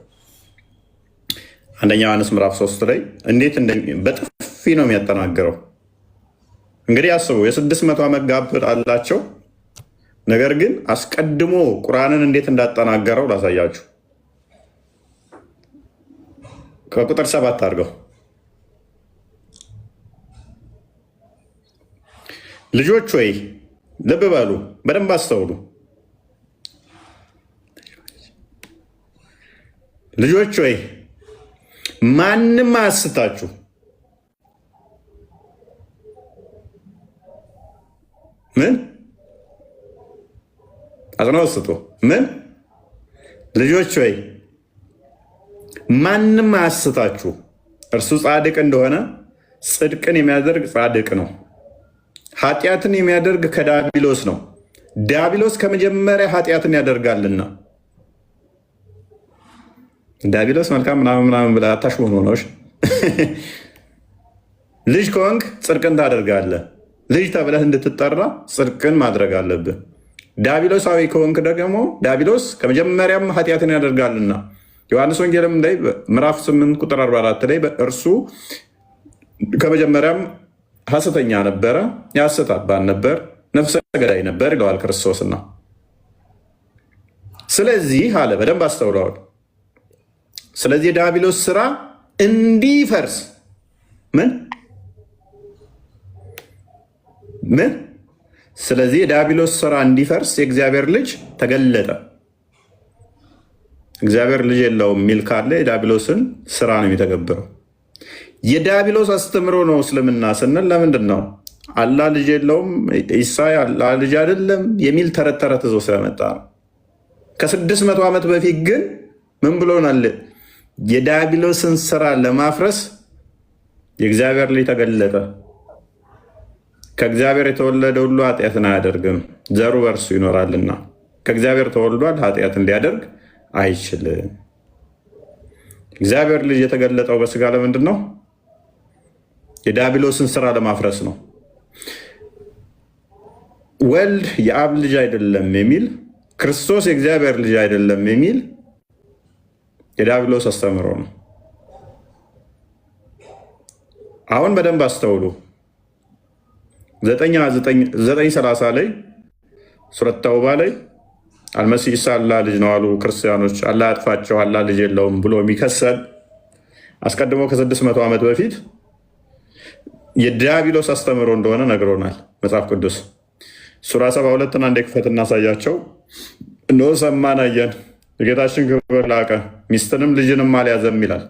አንደኛ ዮሐንስ ምዕራፍ 3 ላይ እንዴት በጥፊ ነው የሚያጠናግረው። እንግዲህ አስቡ፣ የ600 ዓመት ጋብ አላቸው። ነገር ግን አስቀድሞ ቁርአንን እንዴት እንዳጠናገረው ላሳያችሁ። ከቁጥር 7 አድርገው። ልጆች ወይ ልብ በሉ፣ በደንብ አስተውሉ። ልጆች ወይ ማንም አያስታችሁ። ምን አጽንኦት ስጡ። ምን ልጆች ወይ ማንም አያስታችሁ፣ እርሱ ጻድቅ እንደሆነ ጽድቅን የሚያደርግ ጻድቅ ነው። ኃጢአትን የሚያደርግ ከዲያብሎስ ነው፣ ዲያብሎስ ከመጀመሪያ ኃጢአትን ያደርጋልና። ዲያብሎስ መልካም ምናምን ብለህ አታሽሞኖች። ልጅ ከሆንክ ጽድቅን ታደርጋለህ። ልጅ ተብለህ እንድትጠራ ጽድቅን ማድረግ አለብህ። ዲያብሎሳዊ ከሆንክ ደግሞ ዲያብሎስ ከመጀመሪያም ኃጢአትን ያደርጋልና። ዮሐንስ ወንጌልም ላይ ምዕራፍ 8 ቁጥር 44 ላይ እርሱ ከመጀመሪያም ሐሰተኛ ነበረ፣ የሐሰት አባት ነበር፣ ነፍሰ ገዳይ ነበር ይለዋል ክርስቶስና። ስለዚህ አለ፣ በደንብ አስተውለዋል። ስለዚህ የዲያብሎስ ስራ እንዲፈርስ ምን ስለዚህ የዲያብሎስ ስራ እንዲፈርስ የእግዚአብሔር ልጅ ተገለጠ። እግዚአብሔር ልጅ የለውም የሚል ካለ የዲያብሎስን ስራ ነው የሚተገብረው። የዲያብሎስ አስተምሮ ነው እስልምና ስንል ለምንድን ነው አላህ ልጅ የለውም ኢሳ አላህ ልጅ አይደለም የሚል ተረት ተረት ይዞ ስለመጣ ነው። ከ600 ዓመት በፊት ግን ምን ብሎናል? የዲያብሎስን ስራ ለማፍረስ የእግዚአብሔር ልጅ ተገለጠ። ከእግዚአብሔር የተወለደ ሁሉ ኃጢአትን አያደርግም፣ ዘሩ በእርሱ ይኖራልና። ከእግዚአብሔር ተወልዷል፣ ኃጢአትን ሊያደርግ አይችልም። እግዚአብሔር ልጅ የተገለጠው በስጋ ለምንድን ነው? የዲያብሎስን ስራ ለማፍረስ ነው። ወልድ የአብ ልጅ አይደለም የሚል፣ ክርስቶስ የእግዚአብሔር ልጅ አይደለም የሚል የዲያብሎስ አስተምሮ ነው። አሁን በደንብ አስተውሉ። 9:30 ላይ ሱረት ተውባ ላይ አልመሲህ ኢሳ አላህ ልጅ ነው አሉ ክርስቲያኖች። አላህ ያጥፋቸው፣ አላህ ልጅ የለውም ብሎ የሚከሰል አስቀድሞ ከ600 ዓመት በፊት የዲያብሎስ አስተምሮ እንደሆነ ነግሮናል መጽሐፍ ቅዱስ። ሱራ 72ን አንዴ ክፈት እናሳያቸው። እነሆ ሰማን አየን፣ የጌታችን ክብር ላቀ፣ ሚስትንም ልጅንም አልያዘም ይላል።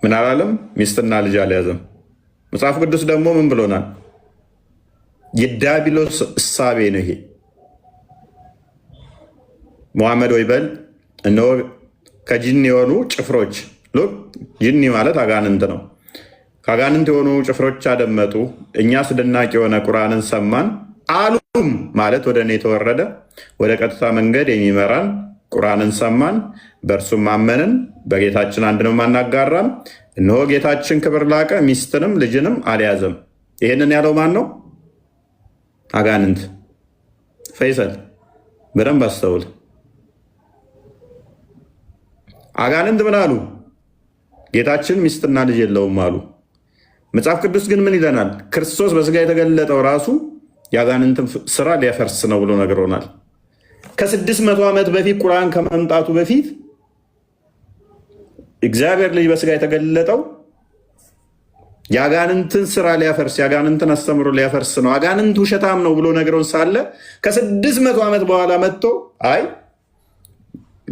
ምን አላለም? ሚስትና ልጅ አልያዘም። መጽሐፍ ቅዱስ ደግሞ ምን ብሎናል? የዲያብሎስ እሳቤ ነው ይሄ። ሙሐመድ ወይ በል እነሆ ከጂኒ የሆኑ ጭፍሮች፣ ጂኒ ማለት አጋንንት ነው። ከአጋንንት የሆኑ ጭፍሮች አደመጡ፣ እኛ አስደናቂ የሆነ ቁርአንን ሰማን አሉም ማለት ወደ እኔ የተወረደ ወደ ቀጥታ መንገድ የሚመራን ቁርአንን ሰማን፣ በእርሱም አመንን፣ በጌታችን አንድንም አናጋራም። እነሆ ጌታችን ክብር ላቀ፣ ሚስትንም ልጅንም አልያዘም። ይህንን ያለው ማን ነው? አጋንንት። ፈይሰል በደንብ አስተውል። አጋንንት ምን አሉ? ጌታችን ሚስትና ልጅ የለውም አሉ። መጽሐፍ ቅዱስ ግን ምን ይለናል? ክርስቶስ በስጋ የተገለጠው ራሱ የአጋንንትን ስራ ሊያፈርስ ነው ብሎ ነግሮናል። ከ600 ዓመት በፊት ቁርአን ከመምጣቱ በፊት እግዚአብሔር ልጅ በስጋ የተገለጠው የአጋንንትን ስራ ሊያፈርስ፣ የአጋንንትን አስተምሮ ሊያፈርስ ነው፣ አጋንንት ውሸታም ነው ብሎ ነግሮን ሳለ ከ600 ዓመት በኋላ መጥቶ አይ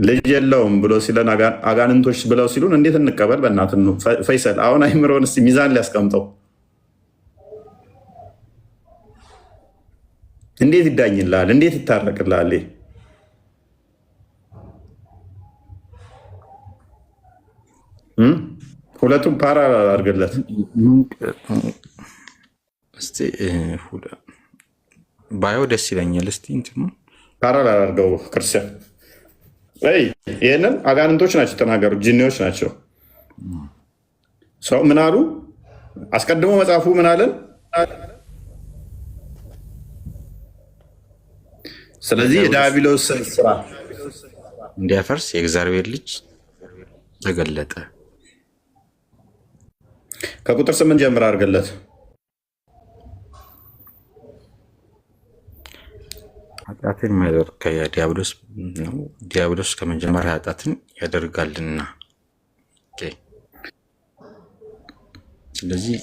ልጅ የለውም ብሎ ሲለን አጋንንቶች ብለው ሲሉን እንዴት እንቀበል? በእናትህ ነው ፈይሰል። አሁን አይምሮን እስኪ ሚዛን ሊያስቀምጠው። እንዴት ይዳኝልሃል? እንዴት ይታረቅልሃል? ሁለቱም ፓራ አድርግለት እስቲ ባዮ ደስ ይለኛል። እስቲ እንትኑ ፓራ አድርገው ክርስቲያን። ይህንን አጋንንቶች ናቸው የተናገሩት፣ ጂኒዎች ናቸው። ሰው ምን አሉ? አስቀድሞ መጽሐፉ ምን አለን? ስለዚህ የዲያብሎስ ስራ እንዲያፈርስ የእግዚአብሔር ልጅ ተገለጠ። ከቁጥር 8 ጀምር አድርገለት። ኃጢአትን የሚያደርግ ከዲያብሎስ ነው። ዲያብሎስ ከመጀመሪያ ኃጢአትን ያደርጋልና። ስለዚህ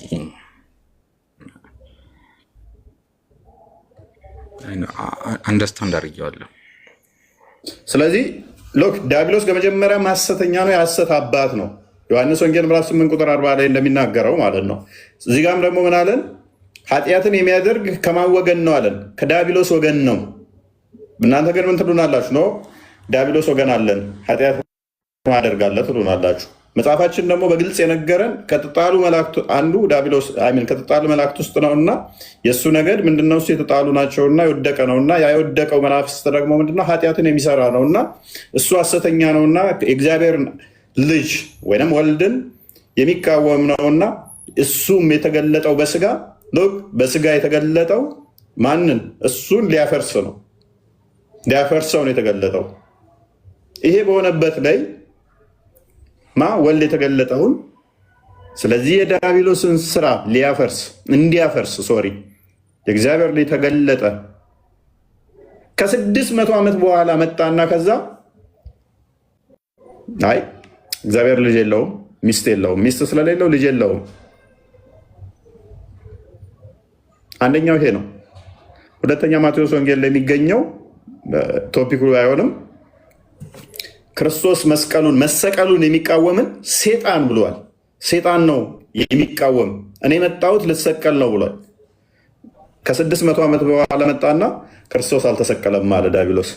አንደርስታንድ አድርጌዋለሁ። ስለዚህ ሎክ ዲያብሎስ ከመጀመሪያ ሐሰተኛ ነው፣ የሐሰት አባት ነው። ዮሐንስ ወንጌል ምዕራፍ 8 ቁጥር 40 ላይ እንደሚናገረው ማለት ነው። እዚህ ጋም ደግሞ ምን አለን? ኃጢአትን የሚያደርግ ከማን ወገን ነው አለን? ከዲያብሎስ ወገን ነው። እናንተ ግን ምን ትሉናላችሁ? ነው ዲያብሎስ ወገን አለን፣ ኃጢአት ማደርጋለ ትሉናላችሁ። መጽሐፋችን ደግሞ በግልጽ የነገረን ከተጣሉ መላእክት አንዱ ዲያብሎስ ከተጣሉ መላእክት ውስጥ ነውና የእሱ ነገድ ምንድነው? እሱ የተጣሉ ናቸውና የወደቀ ነውና ያ የወደቀው መናፍስት ደግሞ ምንድነው? ኃጢአትን የሚሰራ ነውና እሱ ሐሰተኛ ነውና የእግዚአብሔር ልጅ ወይም ወልድን የሚቃወም ነውና እሱም የተገለጠው በስጋ የተገለጠው ማንን? እሱን ሊያፈርስ ነው፣ ሊያፈርሰው ነው የተገለጠው። ይሄ በሆነበት ላይ ወልድ የተገለጠውን ስለዚህ የዲያብሎስን ስራ እንዲያፈርስ የእግዚአብሔር ልጅ ተገለጠ። ከ600 ዓመት በኋላ መጣና ከዛ አይ እግዚአብሔር ልጅ የለውም፣ ሚስት የለውም፣ ሚስት ስለሌለው ልጅ የለውም። አንደኛው ይሄ ነው። ሁለተኛ ማቴዎስ ወንጌል ላይ የሚገኘው ቶፒኩ አይሆንም። ክርስቶስ መሰቀሉን የሚቃወምን ሴጣን ብሏል። ሴጣን ነው የሚቃወም፣ እኔ መጣሁት ልሰቀል ነው ብሏል። ከ600 ዓመት በኋላ መጣና ክርስቶስ አልተሰቀለም አለ ዲያብሎስ።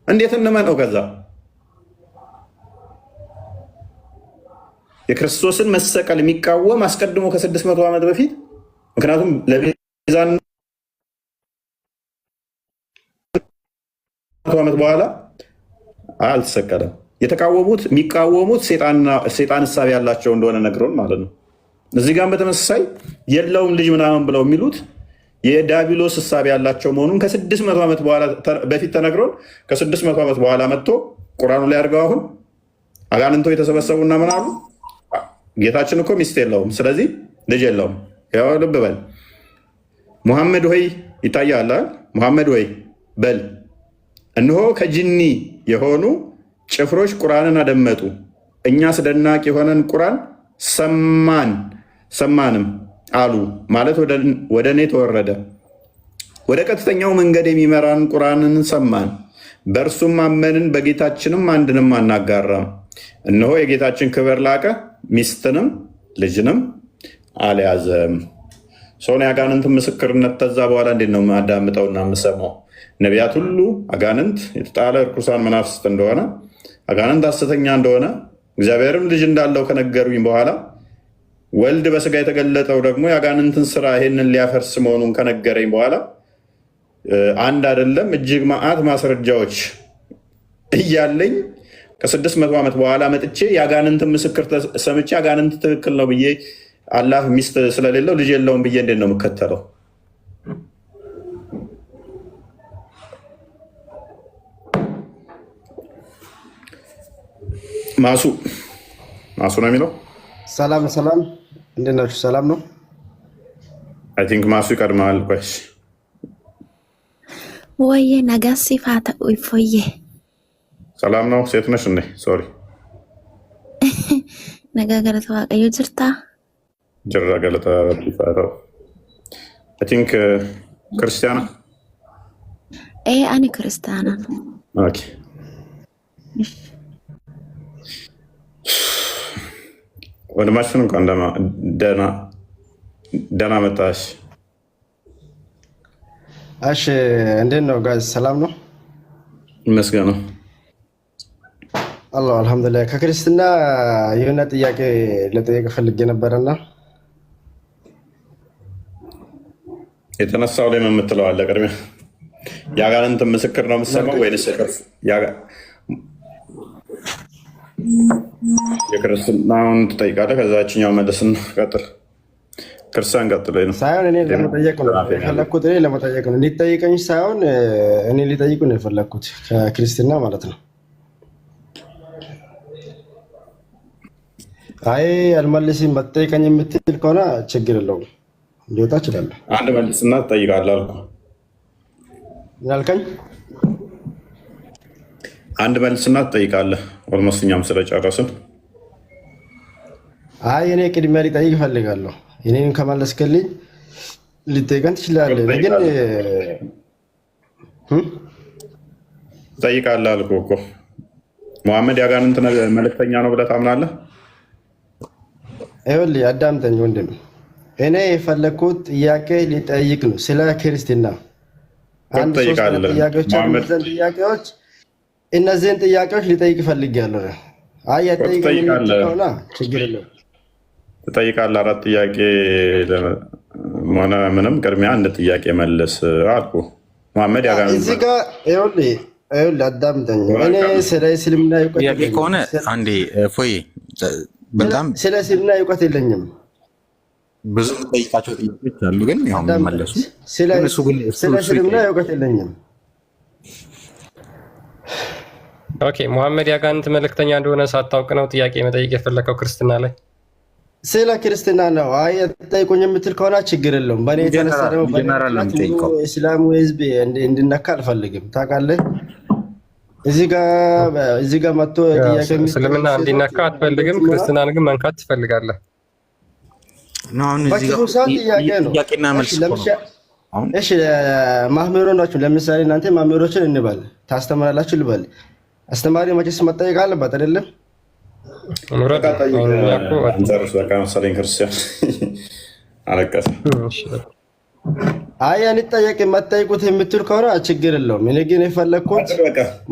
እንዴት እንመነው? ከዛ የክርስቶስን መሰቀል የሚቃወም አስቀድሞ ከ600 ዓመት በፊት ምክንያቱም ለቤዛን ዓመት በኋላ አልተሰቀለም። የሚቃወሙት ሴጣን እሳቤ ያላቸው እንደሆነ ነግሮን ማለት ነው። እዚህ ጋር በተመሳሳይ የለውም ልጅ ምናምን ብለው የሚሉት የዲያብሎስ እሳቤ ያላቸው መሆኑን ከ600 ዓመት በፊት ተነግሮን ከ600 ዓመት በኋላ መጥቶ ቁርአኑ ላይ አድርገው አሁን አጋንንቶ የተሰበሰቡና ምን አሉ? ጌታችን እኮ ሚስት የለውም፣ ስለዚህ ልጅ የለውም። ያው ልብ በል ሙሐመድ ሆይ ይታያል። ሙሐመድ ሆይ በል እነሆ ከጅኒ የሆኑ ጭፍሮች ቁርአንን አደመጡ፣ እኛ አስደናቂ የሆነን ቁርአን ሰማንም አሉ። ማለት ወደ እኔ ተወረደ፣ ወደ ቀጥተኛው መንገድ የሚመራን ቁርአንን ሰማን፣ በእርሱም አመንን፣ በጌታችንም አንድንም አናጋራም። እነሆ የጌታችን ክብር ላቀ፣ ሚስትንም ልጅንም አልያዘም። ሰውን የአጋንንትን ምስክርነት ተዛ በኋላ እንዴት ነው የማዳምጠውና የምሰማው? ነቢያት ሁሉ አጋንንት የተጣለ እርኩሳን መናፍስት እንደሆነ፣ አጋንንት ሐሰተኛ እንደሆነ፣ እግዚአብሔርም ልጅ እንዳለው ከነገሩኝ በኋላ ወልድ በስጋ የተገለጠው ደግሞ የአጋንንትን ስራ ይሄንን ሊያፈርስ መሆኑን ከነገረኝ በኋላ አንድ አይደለም እጅግ መዓት ማስረጃዎች እያለኝ ከ600 ዓመት በኋላ መጥቼ የአጋንንትን ምስክር ሰምቼ አጋንንት ትክክል ነው ብዬ አላህ ሚስት ስለሌለው ልጅ የለውም ብዬ እንዴት ነው የምከተለው? ማሱ ነው የሚለው። ሰላም፣ እንዴት ናችሁ? ሰላም ነው። አይ ቲንክ ማሱ ይቀድማል። ቆይሽ ወየ ነጋሲ ፋታ ፎየ ሰላም ነው። ሴት ነሽ እንዴ? ሶሪ ነጋ ገለተ ዋቀዮ ጅርታ ጅራ ገለተ ፋታው አይ ቲንክ ክርስቲያና አኒ ክርስቲያና ኦኬ። ወንድማችን እንኳን ደህና መጣሽ። እሺ እንዴት ነው ጋዝ? ሰላም ነው ይመስገን ነው አላህ አልሐምዱሊላህ። ከክርስትና የሆነ ጥያቄ ለጠየቅ ፈልጌ ነበርና የተነሳው ላይ የምትለው አለ። ቅድሚያ የአጋንንትን ምስክር ነው የምትሰማው ወይንስ የክርስትናውን ትጠይቃለህ? ከዛችኛው መልስን ቀጥል። ክርስቲያን ቀጥል ነው ሳይሆን እኔ ለመጠየቅ ነው የፈለግኩት። እኔ ለመጠየቅ ነው እንዲጠይቀኝ ሳይሆን እኔ ሊጠይቁ ነው የፈለግኩት ከክርስትና ማለት ነው። አይ አልመልስም በጠይቀኝ የምትል ከሆነ ችግር የለውም ሊወጣ እችላለሁ። አንድ መልስና ትጠይቃለህ አልኩህ። ምን አልከኝ? አንድ መልስና ትጠይቃለህ። ኦልሞስት እኛም ስለጨረስን አይ እኔ ቅድሚያ ሊጠይቅ እፈልጋለሁ። እኔን ከመለስክልኝ ልጠይቀን ትችላለህ። ግን ትጠይቃለህ አልኩህ እኮ። ሙሐመድ የአጋንንት መልእክተኛ ነው ብለህ ታምናለህ? ይኸውልህ አዳምጠኝ ወንድም፣ እኔ የፈለግኩት ጥያቄ ሊጠይቅ ነው ስለ ክርስትና። አንድ ሶስት ጥያቄዎች ጥያቄዎች እነዚህን ጥያቄዎች ሊጠይቅ እፈልጋለሁ። አይ ያጠይቀኝ ከሆነ ችግር የለውም። ትጠይቃለህ። 4 ጥያቄ ሆነ ምንም ቅድሚያ አንድ ጥያቄ መልስ አልኩህ። ሙሐመድ ያጋንንት እዚህ ጋር ይኸውልህ አዳምጠኝ። እኔ ስለ እስልምና እውቀት ከሆነ አንዴ ፎይ በጣም ስለ እስልምና እውቀት የለኝም። ብዙ ጠይቃቸው ጥያቄዎች አሉ፣ ግን ያው መለሱ ስለ እስልምና እውቀት የለኝም። ኦኬ ሙሐመድ የአጋንንት መልእክተኛ እንደሆነ ሳታውቅ ነው ጥያቄ መጠየቅ የፈለከው ክርስትና ላይ? ስለ ክርስትና ነው። አይ ጠይቁኝ የምትል ከሆነ ችግር የለውም። በእኔ የተነሳ ደግሞ እስላሙ ህዝብ እንድነካ አልፈልግም። ታውቃለህ፣ እዚህ ጋር መጥቶ እስልምና እንዲነካ አትፈልግም፣ ክርስትናን ግን መንካት ትፈልጋለህ። ጥያቄ ነው። እሺ ማህመሮ ናችሁ። ለምሳሌ እናንተ ማህመሮችን እንበል ታስተምራላችሁ ልበል። አስተማሪ መቼስ መጠየቅ አለበት አይደለም? መሰለኝ ክርስቲያን አለቀሰ። አይ አንጠየቅ መጠይቁት የምትል ከሆነ ችግር የለውም። እኔ ግን የፈለግኩት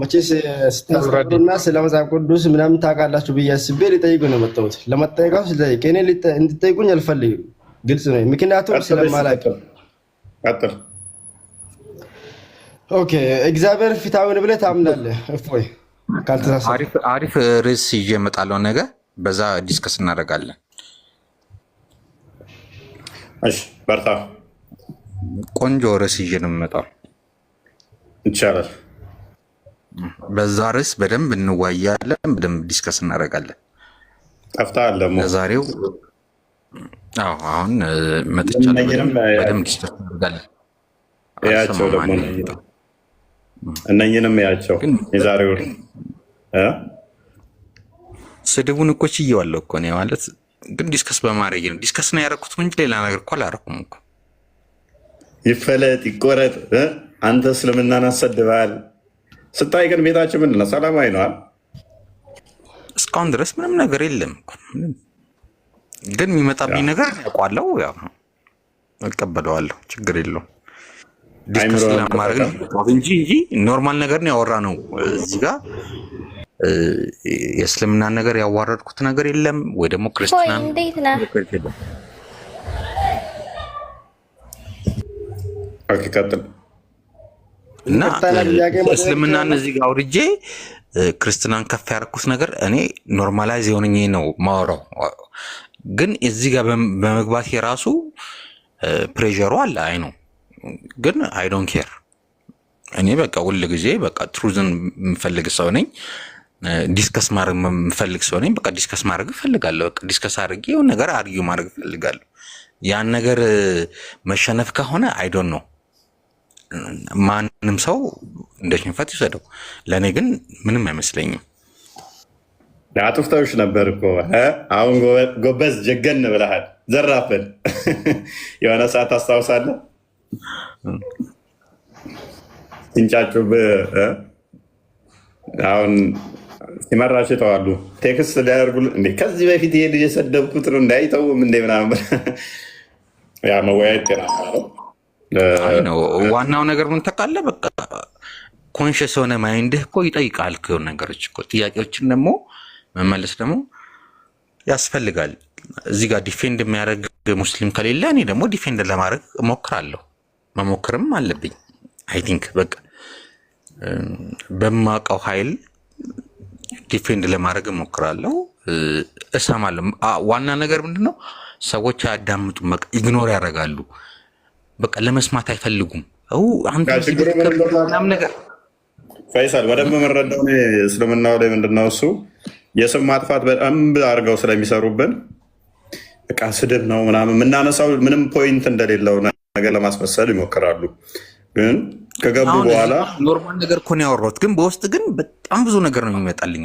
መቼስ ስታስረዱና ስለ መጽሐፍ ቅዱስ ምናምን ታውቃላችሁ ብዬ አስቤ ሊጠይቁ ነው የመጣሁት። ለመጠየቃው ስለጠይቅ እኔ እንድጠይቁኝ አልፈልግም። ግልጽ ነው፣ ምክንያቱም ስለማላውቅ። ኦኬ እግዚአብሔር ፊታውን ብለህ ታምናለህ? እፎይ አሪፍ ርዕስ ይዤ እመጣለሁ ነገ፣ በዛ ዲስከስ እናደርጋለን። እሺ በርታ። ቆንጆ ርዕስ ይዤ ነው የምመጣው። ይቻላል። በዛ ርዕስ በደንብ እንዋያለን፣ በደንብ ዲስከስ እናደርጋለን። ጠፍተሃል ደግሞ ለዛሬው። አሁን መጥቻለሁ። በደንብ ዲስከስ እናደርጋለን። ያቸው ደግሞ እነኝንም ያቸው የዛሬው ስድቡን እኮ ችዬዋለሁ እኮ ነው ማለት ግን ዲስከስ በማድረግ ነው። ዲስከስ ነው ያደረኩት እንጂ ሌላ ነገር እኮ አላደረኩም እኮ። ይፈለጥ ይቆረጥ። አንተ እስልምናን አሰድበሃል። ስታይ ግን ቤታችን ምንድን ነው? ሰላማዊ ነዋል። እስካሁን ድረስ ምንም ነገር የለም። ግን የሚመጣብኝ ነገር ያውቋለሁ፣ ያው እቀበለዋለሁ። ችግር የለውም። ዲስከስ ለማድረግ ነው እንጂ ኖርማል ነገር ነው ያወራ ነው። እዚህ ጋር የእስልምናን ነገር ያዋረድኩት ነገር የለም ወይ ደግሞ ክርስቲያን እንዴት ነህ? ቀጥል እና እስልምናን እዚህ ጋር አውርጄ ክርስትናን ከፍ ያደረኩት ነገር እኔ ኖርማላይዝ የሆነኝ ነው ማወራው። ግን እዚህ ጋር በመግባት የራሱ ፕሬሸሩ አለ። አይ ነው ግን አይ ዶንት ኬር። እኔ በቃ ሁል ጊዜ በቃ ትሩዝን የምፈልግ ሰው ነኝ። ዲስከስ ማድረግ የምፈልግ ሰው ነኝ። በቃ ዲስከስ ማድረግ እፈልጋለሁ። በቃ ዲስከስ አድርጌ የሆነ ነገር አርጊው ማድረግ እፈልጋለሁ። ያን ነገር መሸነፍ ከሆነ አይ ዶንት ኖ ማንም ሰው እንደ ሽንፈት ይወሰደው። ለእኔ ግን ምንም አይመስለኝም። አጥፍተውሽ ነበር እኮ አሁን ጎበዝ ጀገን ብለሃል። ዘራፍን የሆነ ሰዓት ታስታውሳለህ? ሲንጫጩብህ አሁን ሲመራሽ ተዋሉ ቴክስት ሊያደርጉልህ እንዴ ከዚህ በፊት ይሄ ልጅ የሰደብኩት ነው እንዳይተውም እንደ ምናምን ያ መወያየት ጤና ነው። ዋናው ነገር ምን ታውቃለህ? በቃ ኮንሽስ የሆነ ማይንድህ እኮ ይጠይቃል ከሆነ ነገሮች እኮ ጥያቄዎችን ደግሞ መመለስ ደግሞ ያስፈልጋል። እዚህ ጋር ዲፌንድ የሚያደርግ ሙስሊም ከሌለ እኔ ደግሞ ዲፌንድ ለማድረግ እሞክራለሁ፣ መሞክርም አለብኝ። አይ ቲንክ በቃ በማውቀው ኃይል ዲፌንድ ለማድረግ እሞክራለሁ፣ እሰማለሁ። ዋና ነገር ምንድነው? ሰዎች አያዳምጡም፣ በቃ ኢግኖር ያደርጋሉ። በቃ ለመስማት አይፈልጉም። አንተ ነገር ፈይሳል በደንብ የምንረዳው እስልምናው ላይ ምንድነው እሱ የስም ማጥፋት በጣም አድርገው ስለሚሰሩብን በቃ ስድብ ነው ምናምን የምናነሳው ምንም ፖይንት እንደሌለው ነገር ለማስመሰል ይሞክራሉ። ግን ከገቡ በኋላ ኖርማል ነገር እኮ ነው ያወራሁት። ግን በውስጥ ግን በጣም ብዙ ነገር ነው የሚመጣልኝ።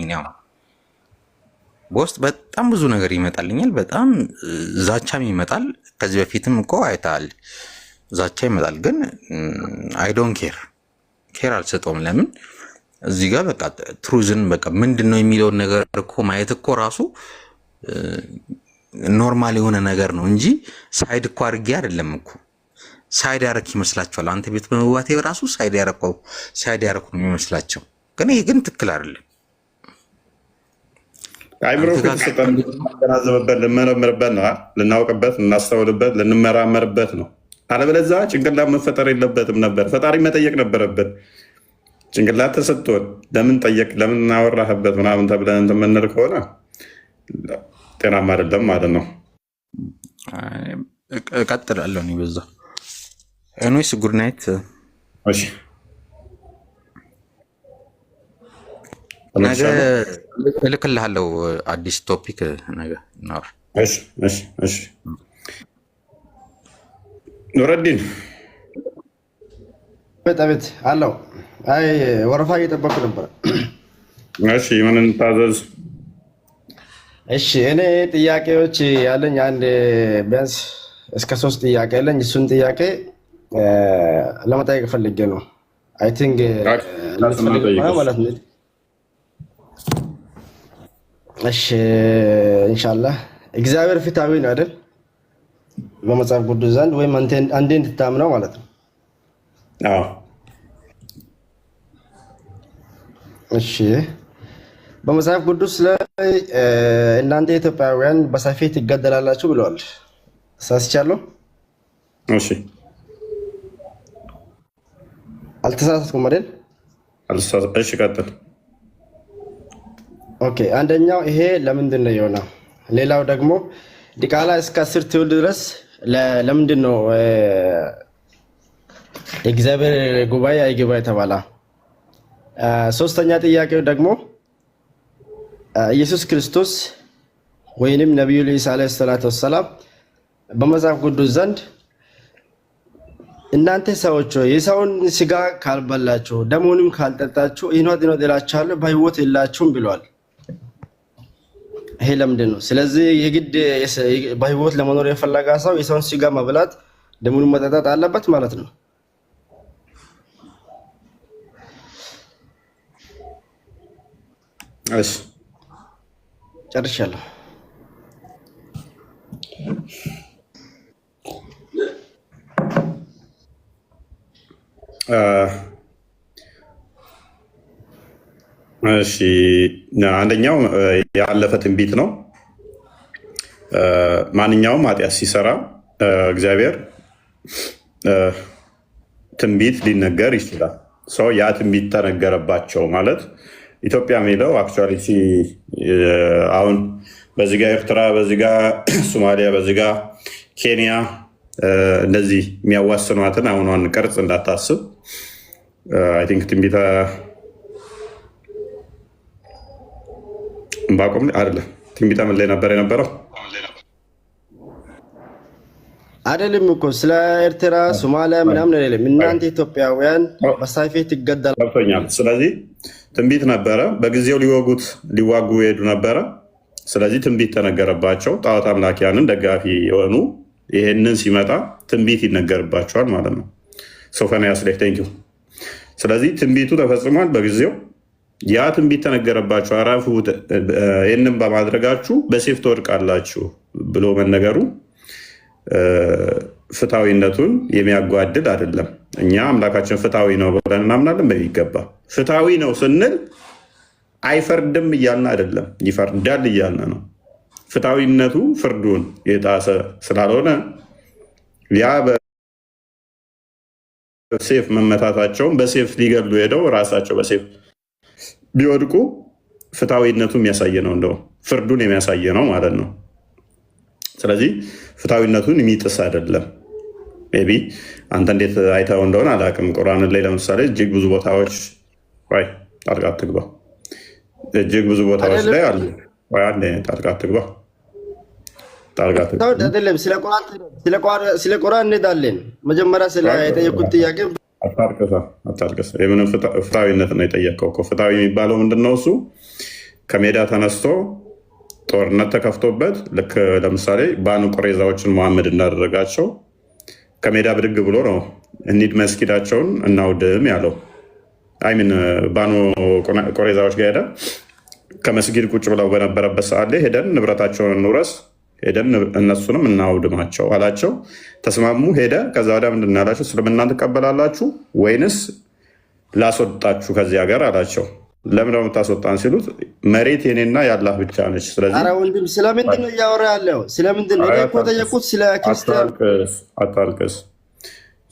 በውስጥ በጣም ብዙ ነገር ይመጣልኛል። በጣም ዛቻም ይመጣል። ከዚህ በፊትም እኮ አይተሃል፣ ዛቻ ይመጣል። ግን አይ ዶንት ኬር አልሰጠውም። ለምን እዚህ ጋር በቃ ትሩዝን በቃ ምንድን ነው የሚለውን ነገር እኮ ማየት እኮ ራሱ ኖርማል የሆነ ነገር ነው እንጂ ሳይድ እኮ አድርጌ አይደለም እኮ። ሳይድ ያረክ ይመስላችኋል? አንተ ቤት በመግባቴ ራሱ ሳይድ ያረኩ ነው የሚመስላቸው። ግን ይሄ ግን ትክክል አይደለም። አይምሮ ከተሰጠን ልናገናዘብበት፣ ልንመረምርበት ነው፣ ልናውቅበት፣ ልናስተውልበት፣ ልንመራመርበት ነው። አለበለዚያ ጭንቅላት መፈጠር የለበትም ነበር። ፈጣሪ መጠየቅ ነበረበት። ጭንቅላት ተሰጥቶን ለምን ጠየቅ፣ ለምን እናወራህበት ምናምን ተብለን የምንል ከሆነ ጤናማ አይደለም ማለት ነው። እቀጥላለሁ እኔ በዛ። ኤኒዌይስ ጉድ ናይት። ነገ እልክልሃለሁ አዲስ ቶፒክ ነገ እናወራ። ኑረዲን ቤት አለው። አይ ወረፋ እየጠበኩ ነበር። እሺ ምን እንታዘዝ? እሺ እኔ ጥያቄዎች ያለኝ አንድ ቢያንስ እስከ 3 ጥያቄ ያለኝ፣ እሱን ጥያቄ ለመጠየቅ ፈልጌ ነው። አይ ቲንክ ማለት ነው። እሺ ኢንሻአላህ እግዚአብሔር ፊታዊ ነው አይደል? በመጽሐፍ ቅዱስ ዘንድ ወይም አንዴ እንድታምነው ማለት ነው። አዎ እሺ በመጽሐፍ ቅዱስ ላይ እናንተ ኢትዮጵያውያን በሰይፍ ትገደላላችሁ ብለዋል። ሳስቻለሁ? እሺ አልተሳሳትኩም አይደል? እሺ ቀጥል። ኦኬ አንደኛው ይሄ ለምንድን ነው የሆነው? ሌላው ደግሞ ዲቃላ እስከ 10 ትውልድ ድረስ ለምንድን ነው የእግዚአብሔር ጉባኤ አይገባ የተባለ? ሶስተኛ ጥያቄው ደግሞ ኢየሱስ ክርስቶስ ወይንም ነብዩ ኢሳ አለይሂ ሰላቱ ወሰላም በመጽሐፍ ቅዱስ ዘንድ እናንተ ሰዎች የሰውን ስጋ ካልበላችሁ ደሙንም ካልጠጣችሁ ይኖት እላችኋለሁ በሕይወት የላችሁም ብሏል። ይሄ ለምንድን ነው? ስለዚህ የግድ በሕይወት ለመኖር የፈለገ ሰው የሰውን ስጋ መብላት ደሙንም መጠጣት አለበት ማለት ነው። እሺ ጨርሻለሁ። እሺ አንደኛው ያለፈ ትንቢት ነው። ማንኛውም ኃጢአት ሲሰራ እግዚአብሔር ትንቢት ሊነገር ይችላል። ሰው ያ ትንቢት ተነገረባቸው ማለት ኢትዮጵያ የሚለው አክቹዋሊ አሁን በዚህ ጋ ኤርትራ፣ በዚህ ጋ ሶማሊያ፣ በዚህ ጋ ኬንያ እንደዚህ የሚያዋስኗትን አሁኗን ቅርጽ እንዳታስብ። አይ ቲንክ ትንቢተ ዕንባቆም አይደለም፣ ትንቢተ ምን ላይ ነበር የነበረው? አይደለም እኮ ስለ ኤርትራ ሶማሊያ ምናምን አይደለም። እናንተ ኢትዮጵያውያን በሳይፌ ትገደላላችሁ። ስለዚህ ትንቢት ነበረ። በጊዜው ሊዋጉ ይሄዱ ነበረ። ስለዚህ ትንቢት ተነገረባቸው። ጣዖት አምላኪያንን ደጋፊ የሆኑ ይሄንን ሲመጣ ትንቢት ይነገርባቸዋል ማለት ነው። ሶፎንያስ ላይ ቴንኪው። ስለዚህ ትንቢቱ ተፈጽሟል በጊዜው። ያ ትንቢት ተነገረባቸው፣ አረፉ፣ ይህንን በማድረጋችሁ በሴፍ ትወድቃላችሁ ብሎ መነገሩ ፍትሐዊነቱን የሚያጓድል አይደለም። እኛ አምላካችን ፍትሐዊ ነው ብለን እናምናለን በሚገባ። ፍትሐዊ ነው ስንል አይፈርድም እያልን አይደለም፣ ይፈርዳል እያልን ነው። ፍትሐዊነቱ ፍርዱን የጣሰ ስላልሆነ ያ በሴፍ መመታታቸውን በሴፍ ሊገሉ ሄደው ራሳቸው በሴፍ ቢወድቁ ፍትሐዊነቱ የሚያሳየ ነው፣ እንደው ፍርዱን የሚያሳየ ነው ማለት ነው። ስለዚህ ፍትሐዊነቱን የሚጥስ አይደለም። ሜይ ቢ አንተ እንዴት አይተው እንደሆነ አላውቅም። ቁርአን ላይ ለምሳሌ እጅግ ብዙ ቦታዎች ጣልቃ አትግባ፣ እጅግ ብዙ ቦታዎች ላይ አሉ። ጣልቃ አትግባ አይደለም። ስለ ቁርአን እንሄዳለን። መጀመሪያ ስለ የጠየቁት ጥያቄ አታልቅስ። የምንም ፍትሐዊነት ነው የጠየቀው እኮ። ፍትሐዊ የሚባለው ምንድነው? እሱ ከሜዳ ተነስቶ ጦርነት ተከፍቶበት ልክ ለምሳሌ ባኑ ቁረይዛዎችን መሐመድ እንዳደረጋቸው ከሜዳ ብድግ ብሎ ነው እንሂድ መስጊዳቸውን እናውድም ያለው። አይሚን ባኑ ቁረይዛዎች ጋር ሄደ ከመስጊድ ቁጭ ብለው በነበረበት ሰዓት ላይ ሄደን ንብረታቸውን እንውረስ፣ ሄደን እነሱንም እናውድማቸው አላቸው። ተስማሙ። ሄደ። ከዛ ወዲያ ምንድን ነው ያላቸው? እስልምና ትቀበላላችሁ ወይንስ ላስወጣችሁ ከዚህ ሀገር አላቸው። ለምን ነው የምታስወጣን ሲሉት መሬት የኔና የአላህ ብቻ ነች። ስለዚህ ኧረ ወንድም ስለምንድን ነው እያወራ ያለው? ስለምንድን ነው? እኔ እኮ ጠየቁት ስለ ክርስቲያን። አታልቅስ።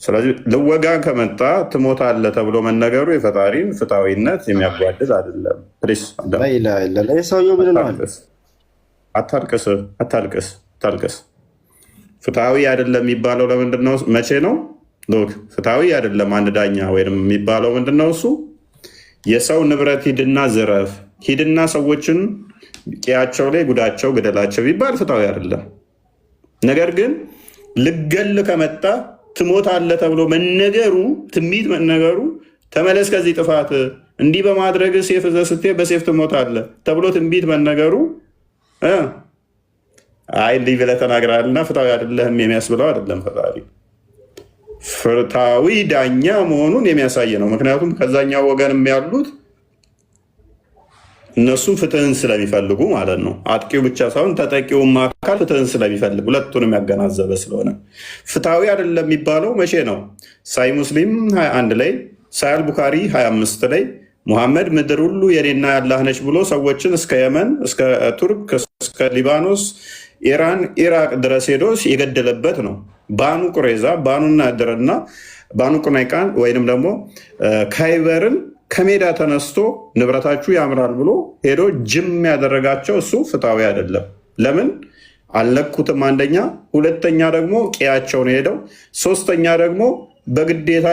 ስለዚህ ልወጋ ከመጣ ትሞታለህ ተብሎ መነገሩ የፈጣሪን ፍትሐዊነት የሚያጓድል አይደለም። ፕሊስ ሰውየው ምን ነው? አታልቅስ። ፍትሐዊ አይደለም የሚባለው ለምንድን ነው? መቼ ነው ፍትሐዊ አይደለም አንድ ዳኛ ወይም የሚባለው? ምንድነው እሱ? የሰው ንብረት ሂድና ዝረፍ፣ ሂድና ሰዎችን ቄያቸው ላይ ጉዳቸው ግደላቸው ቢባል ፍትሐዊ አይደለም። ነገር ግን ልገል ከመጣ ትሞታለህ ተብሎ መነገሩ፣ ትንቢት መነገሩ፣ ተመለስ ከዚህ ጥፋት እንዲህ በማድረግ ሴፍ ይዘህ ስትሄድ በሴፍ ትሞታለህ ተብሎ ትንቢት መነገሩ አይ እንዲህ ብለህ ተናግራልና ፍትሐዊ አይደለህም የሚያስብለው አይደለም። ፈጣሪ ፍትሐዊ ዳኛ መሆኑን የሚያሳይ ነው። ምክንያቱም ከዛኛው ወገንም ያሉት እነሱም ፍትህን ስለሚፈልጉ ማለት ነው። አጥቂው ብቻ ሳይሆን ተጠቂውም አካል ፍትህን ስለሚፈልግ ሁለቱንም ያገናዘበ ስለሆነ ፍትሐዊ አይደለም የሚባለው መቼ ነው? ሳይ ሙስሊም 21 ላይ፣ ሳይ አልቡካሪ 25 ላይ ሙሐመድ ምድር ሁሉ የኔና ያላህ ነች ብሎ ሰዎችን እስከ የመን፣ እስከ ቱርክ፣ እስከ ሊባኖስ፣ ኢራን፣ ኢራቅ ድረስ ሄዶ የገደለበት ነው። ባኑ ቁሬዛ፣ ባኑ ናድርና ባኑ ቁነይቃን ወይንም ደግሞ ካይበርን ከሜዳ ተነስቶ ንብረታችሁ ያምራል ብሎ ሄዶ ጅም ያደረጋቸው እሱ ፍትሐዊ አይደለም። ለምን አልለኩትም? አንደኛ፣ ሁለተኛ ደግሞ ቄያቸውን ሄደው፣ ሶስተኛ ደግሞ በግዴታ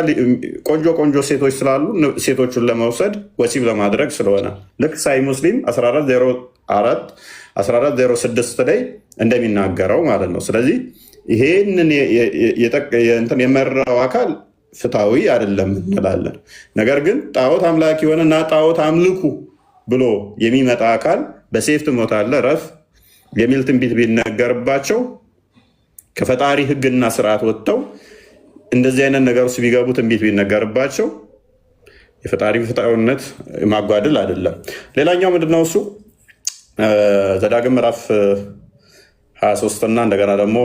ቆንጆ ቆንጆ ሴቶች ስላሉ ሴቶቹን ለመውሰድ ወሲብ ለማድረግ ስለሆነ ልክ ሳይ ሙስሊም 1406 ላይ እንደሚናገረው ማለት ነው። ስለዚህ ይሄንን የመራው አካል ፍትሐዊ አይደለም እንላለን። ነገር ግን ጣዖት አምላኪ የሆነና ጣዖት አምልኩ ብሎ የሚመጣ አካል በሴፍ ትሞታለህ ረፍ የሚል ትንቢት ቢነገርባቸው ከፈጣሪ ሕግና ስርዓት ወጥተው እንደዚህ አይነት ነገር ውስጥ ቢገቡ ትንቢት ቢነገርባቸው የፈጣሪ ፍትሐዊነት ማጓደል አይደለም። ሌላኛው ምንድነው? እሱ ዘዳግም ምዕራፍ 23 እና እንደገና ደግሞ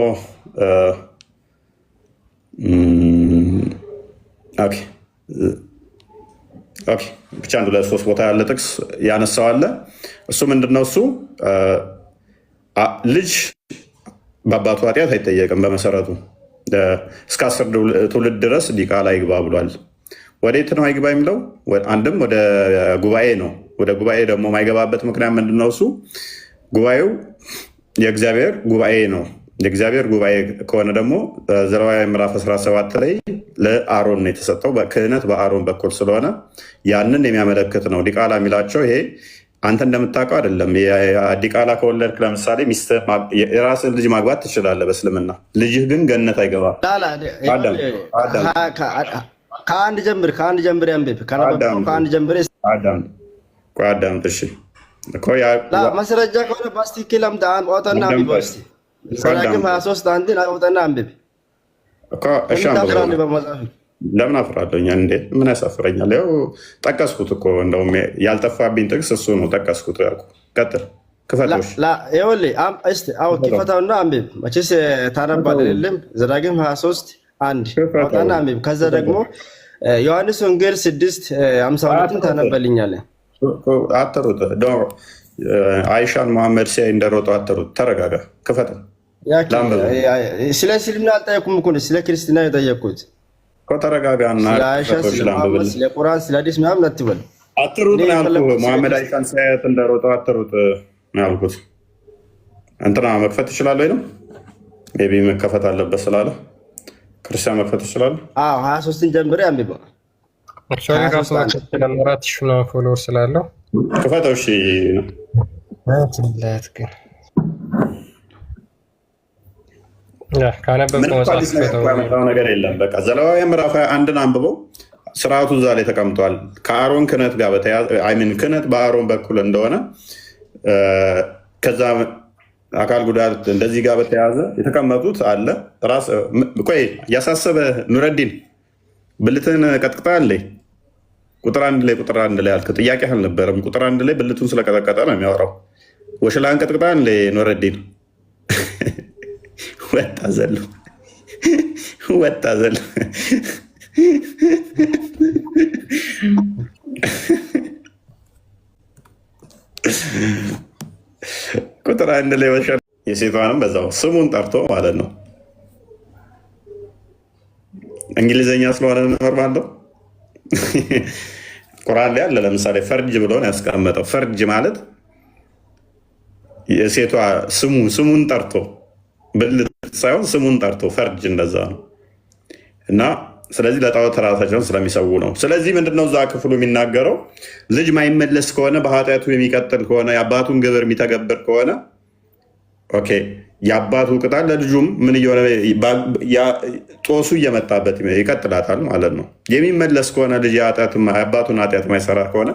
ብቻ 1-2-3 ቦታ ያለ ጥቅስ ያነሳዋለ። እሱ ምንድነው? እሱ ልጅ በአባቱ ኃጢአት አይጠየቅም። በመሰረቱ እስከ 10 ትውልድ ድረስ ዲቃላ ይግባ ብሏል። ወዴት ነው አይግባ የሚለው? አንድም ወደ ጉባኤ ነው። ወደ ጉባኤ ደግሞ የማይገባበት ምክንያት ምንድነው? እሱ ጉባኤው የእግዚአብሔር ጉባኤ ነው። የእግዚአብሔር ጉባኤ ከሆነ ደግሞ ዘሌዋውያን ምዕራፍ 17 ላይ ለአሮን ነው የተሰጠው። ክህነት በአሮን በኩል ስለሆነ ያንን የሚያመለክት ነው። ዲቃላ የሚላቸው ይሄ አንተ እንደምታውቀው አይደለም። ዲቃላ ከወለድክ ለምሳሌ የራስን ልጅ ማግባት ትችላለህ በእስልምና። ልጅህ ግን ገነት አይገባም። ከአንድ ጀምር ያንብብ። ከአንድ ጀምር አዳምጥ። እሺ ማስረጃ ከሆነ በትክክል አውጣና አንብብ። እስኪ ዘዳግም 23 አንድን አውጣና አንብብ። ለምን አፍራለሁ? እንዴ ምን ያሳፍረኛል? ያው ጠቀስኩት እኮ እንደውም ያልጠፋብኝ ጥቅስ እሱ ነው። ጠቀስኩት ያልኩ። ቀጥል። ክፈቶች ክፈታውና አንብብ። መቼስ ታነባለህ አይደለም? ዘዳግም 23 1 አውጣና አንብብ። ከዛ ደግሞ ዮሐንስ ወንጌል 6:52 ታነበልኛለህ። አትሩጥ። አይሻን መሐመድ ሲያይ እንደሮጠ አትሩጥ። ተረጋጋ። ክፈት። ስለ እስልምና አልጠየኩም እኮ ስለ ክርስትና የጠየኩት። ተረጋጋና ስለ ቁርአን ስለ ሐዲስ ምናምን አትበል። አትሩጥ ነው ያልኩህ። መሐመድ አይሻን ሲያየት እንደሮጠ አትሩጥ ነው ያልኩት። እንትና መክፈት ይችላል ወይ ነው? ሜይ ቢ መከፈት አለበት ስላለ ክርስቲያን መክፈት ይችላል። 23ን ጀምሬ አንብበው። ፎሎወር ስላለው ክፈተው። እሺ ምንም ነገር የለም። በቃ ዘሌዋውያን ምዕራፍ 21ን አንብበው። ስርዓቱ እዛ ላይ ተቀምጧል። ከአሮን ክህነት ጋር በተያያዘ ክህነት በአሮን በኩል እንደሆነ ከዛ አካል ጉዳት እንደዚህ ጋር በተያያዘ የተቀመጡት አለ። ቆይ እያሳሰበ ኑረዲን ብልትን ቀጥቅጣ አለ። ቁጥር 1 ላይ አልክ። ጥያቄ አልነበረም። ቁጥር 1 ላይ ብልቱን ስለቀጠቀጠ ነው የሚያወራው። ወሽላን ቀጥቅጣ አለ ኑረዲን። ወጣ ዘሎ ቁጥር 1 ላይ ወሸላ የሴቷንም በዛው ስሙን ጠርቶ ማለት ነው። እንግሊዝኛ ስለሆነ ኖርማል ነው። ቁርአን ላይ አለ። ለምሳሌ ፈርጅ ብሎ ነው ያስቀመጠው። ፈርጅ ማለት የሴቷ ስሙን ጠርቶ ብልት ሳይሆን ስሙን ጠርቶ ፈርጅ እንደዛ ነው። እና ስለዚህ ለጣዖት ራሳቸውን ስለሚሰዉ ነው። ስለዚህ ምንድነው እዛ ክፍሉ የሚናገረው? ልጅ ማይመለስ ከሆነ በኃጢአቱ የሚቀጥል ከሆነ የአባቱን ግብር የሚተገብር ከሆነ ኦኬ የአባቱ ቅጣት ለልጁም ምን እየሆነ ጦሱ እየመጣበት ይቀጥላታል ማለት ነው። የሚመለስ ከሆነ ልጅ የአባቱን ኃጢአት ማይሰራ ከሆነ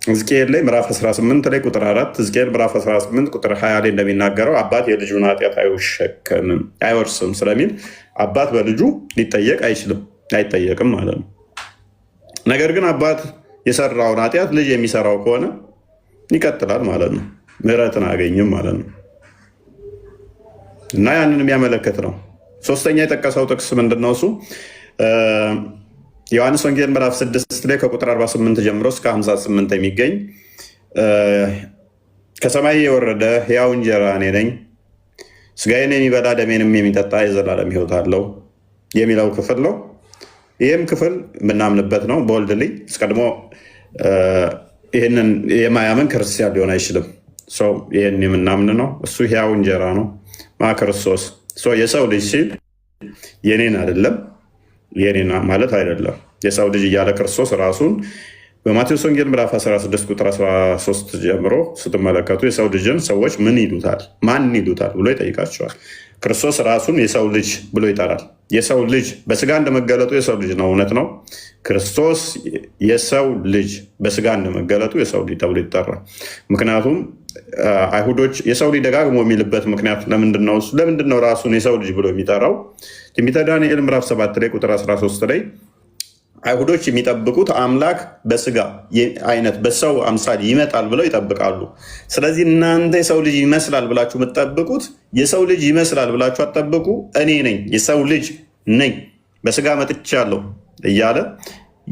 ሕዝቅኤል ላይ ምዕራፍ 18 ላይ ቁጥር 4 ሕዝቅኤል ምዕራፍ 18 ቁጥር 20 ላይ እንደሚናገረው አባት የልጁን ኃጢአት አይወርስም ስለሚል አባት በልጁ ሊጠየቅ አይጠየቅም ማለት ነው። ነገር ግን አባት የሰራውን ኃጢአት ልጅ የሚሰራው ከሆነ ይቀጥላል ማለት ነው። ምሕረትን አያገኝም ማለት ነው። እና ያንን የሚያመለክት ነው። ሶስተኛ የጠቀሰው ጥቅስ ምንድነው? እሱ ዮሐንስ ወንጌል ምዕራፍ 6 ላይ ከቁጥር 48 ጀምሮ እስከ 58 የሚገኝ ከሰማይ የወረደ ሕያው እንጀራ እኔ ነኝ፣ ስጋዬን የሚበላ ደሜንም የሚጠጣ የዘላለም ሕይወት አለው የሚለው ክፍል ነው። ይህም ክፍል የምናምንበት ነው። በወልድ ልጅ አስቀድሞ ይህንን የማያምን ክርስቲያን ሊሆን አይችልም። ሰው ይህን የምናምን ነው። እሱ ሕያው እንጀራ ነው። ክርስቶስ የሰው ልጅ ሲል የኔን አይደለም፣ የኔን ማለት አይደለም። የሰው ልጅ እያለ ክርስቶስ ራሱን በማቴዎስ ወንጌል ምዕራፍ 16 ቁጥር 13 ጀምሮ ስትመለከቱ የሰው ልጅን ሰዎች ምን ይሉታል፣ ማን ይሉታል ብሎ ይጠይቃቸዋል። ክርስቶስ ራሱን የሰው ልጅ ብሎ ይጠራል። የሰው ልጅ በስጋ እንደመገለጡ የሰው ልጅ ነው፣ እውነት ነው። ክርስቶስ የሰው ልጅ በስጋ እንደመገለጡ የሰው ልጅ ተብሎ ይጠራል። ምክንያቱም አይሁዶች የሰው ልጅ ደጋግሞ የሚልበት ምክንያት ለምንድን ነው ራሱን የሰው ልጅ ብሎ የሚጠራው? ትንቢተ ዳንኤል ምዕራፍ 7 ላይ ቁጥር 13 ላይ አይሁዶች የሚጠብቁት አምላክ በስጋ አይነት በሰው አምሳል ይመጣል ብለው ይጠብቃሉ። ስለዚህ እናንተ የሰው ልጅ ይመስላል ብላችሁ የምትጠብቁት የሰው ልጅ ይመስላል ብላችሁ አትጠብቁ፣ እኔ ነኝ የሰው ልጅ ነኝ በስጋ መጥቻለሁ እያለ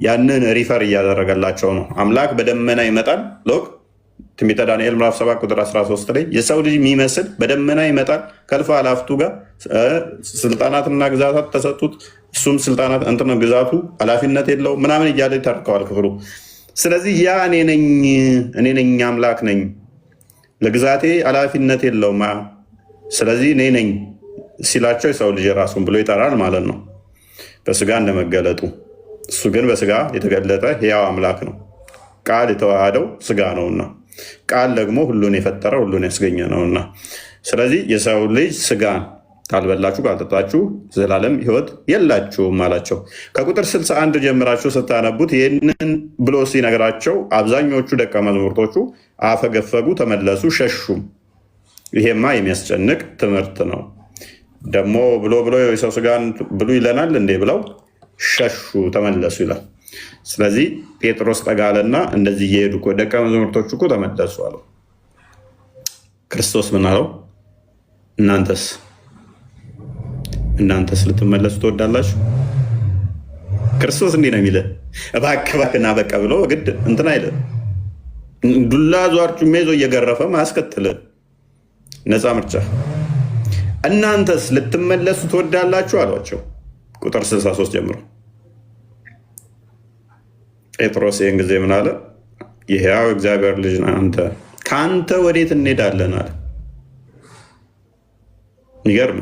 ያንን ሪፈር እያደረገላቸው ነው። አምላክ በደመና ይመጣል። ሎክ ትንቢተ ዳንኤል ምዕራፍ 7 ቁጥር 13 ላይ የሰው ልጅ የሚመስል በደመና ይመጣል ከእልፍ አእላፋቱ ጋር ስልጣናትና ግዛታት ተሰጡት፣ እሱም ስልጣናት እንትን ግዛቱ ኃላፊነት የለው ምናምን እያለ ይተርከዋል ክፍሉ። ስለዚህ ያ እኔ ነኝ አምላክ ነኝ፣ ለግዛቴ ኃላፊነት የለውም፣ ስለዚህ እኔ ነኝ ሲላቸው የሰው ልጅ ራሱን ብሎ ይጠራል ማለት ነው፣ በስጋ እንደመገለጡ። እሱ ግን በስጋ የተገለጠ ሕያው አምላክ ነው። ቃል የተዋሃደው ስጋ ነውና፣ ቃል ደግሞ ሁሉን የፈጠረ ሁሉን ያስገኘ ነውና፣ ስለዚህ የሰው ልጅ ስጋን ካልበላችሁ ካልጠጣችሁ ዘላለም ሕይወት የላችሁም አላቸው። ከቁጥር 61 ጀምራችሁ ስታነቡት ይህንን ብሎ ሲነግራቸው አብዛኞቹ ደቀ መዛሙርቶቹ አፈገፈጉ፣ ተመለሱ፣ ሸሹም። ይሄማ የሚያስጨንቅ ትምህርት ነው ደግሞ ብሎ የሰው ስጋን ብሉ ይለናል እንዴ ብለው ሸሹ፣ ተመለሱ ይላል። ስለዚህ ጴጥሮስ ጠጋለና እንደዚህ እየሄዱ ደቀ መዛሙርቶቹ እኮ ተመለሱ አለው። ክርስቶስ ምን አለው? እናንተስ ልትመለሱ ትወዳላችሁ? ክርስቶስ እንዲህ ነው የሚልህ፣ እባክህና በቃ ብሎ ግድ እንትን አይልህ። ዱላ ዟርጩሜ ይዞ እየገረፈ ማያስከትልህ ነፃ ምርጫ። እናንተስ ልትመለሱ ትወዳላችሁ አሏቸው። ቁጥር 63 ጀምሮ ጴጥሮስ ይህን ጊዜ ምን አለ? የሕያው እግዚአብሔር ልጅ አንተ ከአንተ ወዴት እንሄዳለን አለ። ይገርም